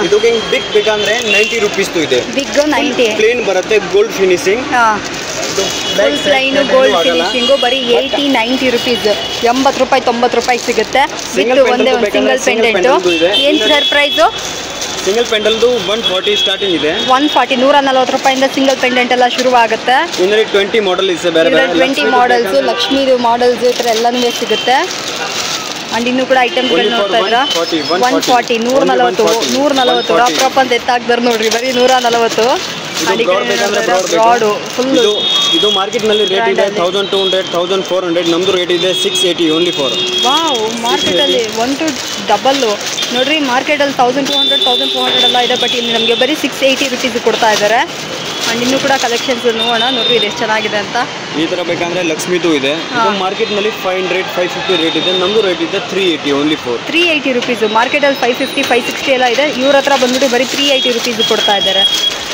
Speaker 2: ಇದು ಬಿಗ್ ಬೇಕಂದ್ರೆ 90 ರೂಪೀಸ್ ಇದೆ.
Speaker 1: ಬಿಗ್ 90.
Speaker 2: ಪ್ಲೇನ್ ಬರುತ್ತೆ gold finishing.
Speaker 1: Full plain gold finishing ಬರೀ 80-90 ರೂಪೀಸ್. 80 ರೂಪಾಯಿ 90 ರೂಪಾಯಿ ಸಿಗುತ್ತೆ. ವಿತ್ ಒಂದೇ ಒಂದು ಸಿಂಗಲ್ ಪೆಂಡೆಂಟು. ಏನು ಸರ್ ಪ್ರೈಸು?
Speaker 2: ಸಿಂಗಲ್ ಪೆಂಡಲ್ದು 140 ಸ್ಟಾರ್ಟಿಂಗ್ ಇದೆ.
Speaker 1: 140 140 ರೂಪಾಯಿಂದ ಸಿಂಗಲ್ ಪೆಂಡೆಂಟ್ ಎಲ್ಲ ಶುರುವಾಗುತ್ತೆ.
Speaker 2: ಇದರಲ್ಲಿ 20 ಮಾಡೆಲ್ ಇದೆ. ಬೇರೆ ಬೇರೆ
Speaker 1: 20 ಮಾಡೆಲ್ಸು, ಲಕ್ಷ್ಮೀದು ಮಾಡೆಲ್ಸು ಈ ಥರ ಎಲ್ಲನೂ ಸಿಗುತ್ತೆ. ಆ್ಯಂಡ್ ಇನ್ನೂ ಕೂಡ ಐಟಮ್ಸ್ಗಳು ನೋಡ್ತಾ ಇದ್ರ 140 140 ರಾಪ್ ಅಂತ ಎತ್ತಾಕ್ದಾರೆ ನೋಡ್ರಿ. ಬರೀ 140. Broad full.
Speaker 2: ಇದು ಮಾರ್ಕೆಟ್ ನಲ್ಲಿ ರೇಟ್ ಇದೆ 1200 1400. ನಮ್ದು ರೇಟ್ ಇದೆ 680 ಓನ್ಲಿ ಫಾರ್.
Speaker 1: ವಾವ್, ಮಾರ್ಕೆಟಲ್ಲಿ 1 to ಡಬಲ್ ನೋಡ್ರಿ. ಮಾರ್ಕೆಟಲ್ಲಿ 1200 1400 ಎಲ್ಲ ಇದೆ. ಬಟ್ ಇಲ್ಲಿ ನಮಗೆ ಬರೀ 680 ರೂಪೀಸ್ ಕೊಡ್ತಾ ಇದ್ದಾರೆ. ಆ್ಯಂಡ್ ಇನ್ನೂ ಕೂಡ ಕಲೆಕ್ಷನ್ಸ್ ನೋಡೋಣ. ನೋಡ್ರಿ ಇದು ಎಷ್ಟು ಚೆನ್ನಾಗಿದೆ ಅಂತ.
Speaker 2: ಈ ಥರ ಬೇಕಂದ್ರೆ ಲಕ್ಷ್ಮೀದು ಇದೆ. ಇದು ಮಾರ್ಕೆಟ್ ನಲ್ಲಿ 500 550 ರೇಟ್ ಇದೆ. ನಮ್ದು ರೇಟ್ ಇದೆ 380 ಓನ್ಲಿ ಫಾರ್.
Speaker 1: 380 ರೂಪೀಸ್. ಮಾರ್ಕೆಟಲ್ಲಿ 550 560 ಎಲ್ಲ ಇದೆ. ಇವ್ರ ಹತ್ರ ಬಂದ್ಬಿಟ್ಟು ಬರೀ 380 ರೂಪೀಸ್ ಕೊಡ್ತಾ ಇದ್ದಾರೆ.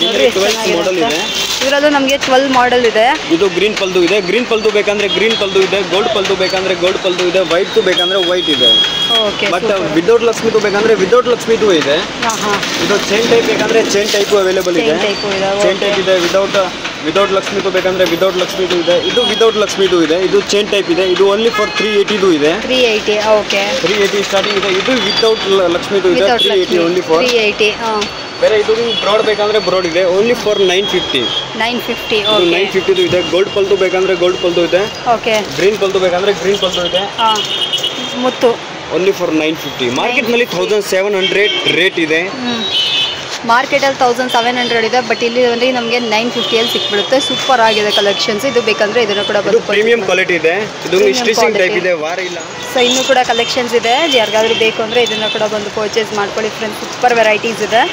Speaker 1: ನೋಡ್ರಿ ಎಷ್ಟು ಚೆನ್ನಾಗಿದೆ. ಇವರಲ್ಲೂ ನಮಗೆ 12 ಮಾಡೆಲ್ ಇದೆ.
Speaker 2: ಇದು ಗ್ರೀನ್ ಪಲ್ದು ಇದೆ. ಗ್ರೀನ್ ಪಲ್ದು ಬೇಕಂದ್ರೆ ಗ್ರೀನ್ ಪಲ್ದು ಇದೆ. ಗೋಲ್ಡ್ ಪಲ್ದು ಬೇಕಂದ್ರೆ ಗೋಲ್ಡ್ ಪಲ್ದು ಇದೆ. ವೈಟ್ ಬೇಕಂದ್ರೆ ವೈಟ್ ಇದೆ. ಬಟ್ ವಿದೌಟ್ ಲಕ್ಷ್ಮಿದು ಬೇಕಂದ್ರೆ ವಿದೌಟ್ ಲಕ್ಷ್ಮಿದು ಇದೆ. ಇದು ಚೈನ್ ಟೈಪ್ ಬೇಕಂದ್ರೆ ಚೈನ್ ಟೈಪ್ ಅವೈಲೇಬಲ್ ಇದೆ. ಚೈನ್ ಟೈಪ್ ಇದೆ. ವಿದೌಟ್ ಲಕ್ಷ್ಮಿದು ಬೇಕಂದ್ರೆ ವಿದೌಟ್ ಲಕ್ಷ್ಮಿದು ಇದೆ. ಇದು ವಿದೌಟ್ ಲಕ್ಷ್ಮಿದು ಇದೆ. ಇದು ಚೈನ್ ಟೈಪ್ ಇದೆ. ಇದು ಓನ್ಲಿ ಫಾರ್ 380 ಇದೆ.
Speaker 1: 380 ಓಕೆ.
Speaker 2: 380 ಸ್ಟಾರ್ಟಿಂಗ್ ಇದೆ. ಇದು ವಿದೌಟ್ ಲಕ್ಷ್ಮಿದು ಇದೆ. 380 ಓನ್ಲಿ ಫಾರ್
Speaker 1: 380.
Speaker 2: ಬೇರೆ ಇದು ಬ್ರಾಡ್ ಬೇಕಂದ್ರೆ ಬ್ರಾಡ್ ಇದೆ. Only for 950.
Speaker 1: 950
Speaker 2: ಓಕೆ. 950 ಇದೆ. ಗೋಲ್ಡ್ ಪಲ್ದು ಬೇಕಂದ್ರೆ ಗೋಲ್ಡ್ ಪಲ್ದು ಇದೆ.
Speaker 1: ಓಕೆ.
Speaker 2: ಗ್ರೀನ್ ಪಲ್ದು ಬೇಕಂದ್ರೆ ಗ್ರೀನ್ ಪಲ್ದು ಇದೆ.
Speaker 1: ಮುತ್ತು
Speaker 2: ಓನ್ಲಿ ಫಾರ್ 950. ಮಾರ್ಕೆಟ್ ನಲ್ಲಿ 1700 ರೇಟ್ ಇದೆ.
Speaker 1: ಮಾರ್ಕೆಟಲ್ಲಿ 1700 ಇದೆ. ಬಟ್ ಇಲ್ಲಿ ಬಂದರೆ ನಮಗೆ 950 ಸಿಕ್ಬಿಡುತ್ತೆ. ಸೂಪರ್ ಆಗಿದೆ ಕಲೆಕ್ಷನ್ಸ್. ಇದು ಬೇಕಂದ್ರೆ ಇದನ್ನು ಕೂಡ
Speaker 2: ಇದು ಪ್ರೀಮಿಯಂ ಕ್ವಾಲಿಟಿ ಇದೆ. ಇದು ಸ್ಟಿಚಿಂಗ್ ಟೈಪ್ ಇದೆ. ವಾರ ಇಲ್ಲ.
Speaker 1: ಸೊ ಇನ್ನೂ ಕೂಡ ಕಲೆಕ್ಷನ್ಸ್ ಇದೆ. ಯಾರಿಗಾದ್ರೂ ಬೇಕು ಅಂದರೆ ಇದನ್ನು ಕೂಡ ಬಂದು ಪರ್ಚೇಸ್ ಮಾಡ್ಕೊಳ್ಳಿ ಫ್ರೆಂಡ್ಸ್. ಸೂಪರ್ ವೆರೈಟೀಸ್ ಇದೆ.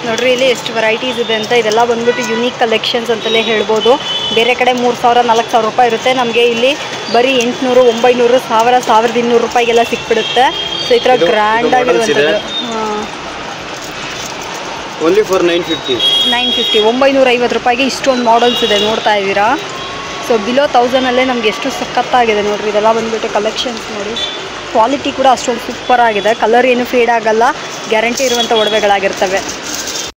Speaker 1: ನೋಡ್ರಿ ಇಲ್ಲಿ ಎಷ್ಟು ವೆರೈಟೀಸ್ ಇದೆ ಅಂತ. ಇದೆಲ್ಲ ಬಂದ್ಬಿಟ್ಟು ಯುನೀಕ್ ಕಲೆಕ್ಷನ್ಸ್ ಅಂತಲೇ ಹೇಳ್ಬೋದು. ಬೇರೆ ಕಡೆ 3000 4000 ರೂಪಾಯಿ ಇರುತ್ತೆ. ನಮಗೆ ಇಲ್ಲಿ ಬರೀ 800 900 1000 1200 ರೂಪಾಯಿಗೆಲ್ಲ ಸಿಕ್ಬಿಡುತ್ತೆ. ಸೊ ಈ ಥರ ಗ್ರ್ಯಾಂಡ್ ಆಗಿರುವಂಥದ್ದು.
Speaker 2: Only for 950.
Speaker 1: 950 ರೂಪಾಯಿಗೆ ಇಷ್ಟೊಂದು ಮಾಡೆಲ್ಸ್ ಇದೆ ನೋಡ್ತಾ ಇದ್ದೀರಾ. ಸೊ ಬಿಲೋ 1000 ನಮಗೆ ಎಷ್ಟು ಸಖತ್ತಾಗಿದೆ ನೋಡ್ರಿ. ಇದೆಲ್ಲ ಬಂದ್ಬಿಟ್ಟು ಕಲೆಕ್ಷನ್ಸ್ ನೋಡಿ. ಕ್ವಾಲಿಟಿ ಕೂಡ ಅಷ್ಟೊಂದು ಸೂಪರ್ ಆಗಿದೆ. ಕಲರ್ ಏನು ಫೇಡ್ ಆಗಲ್ಲ. ಗ್ಯಾರಂಟಿ ಇರುವಂಥ ಒಡವೆಗಳಾಗಿರ್ತವೆ.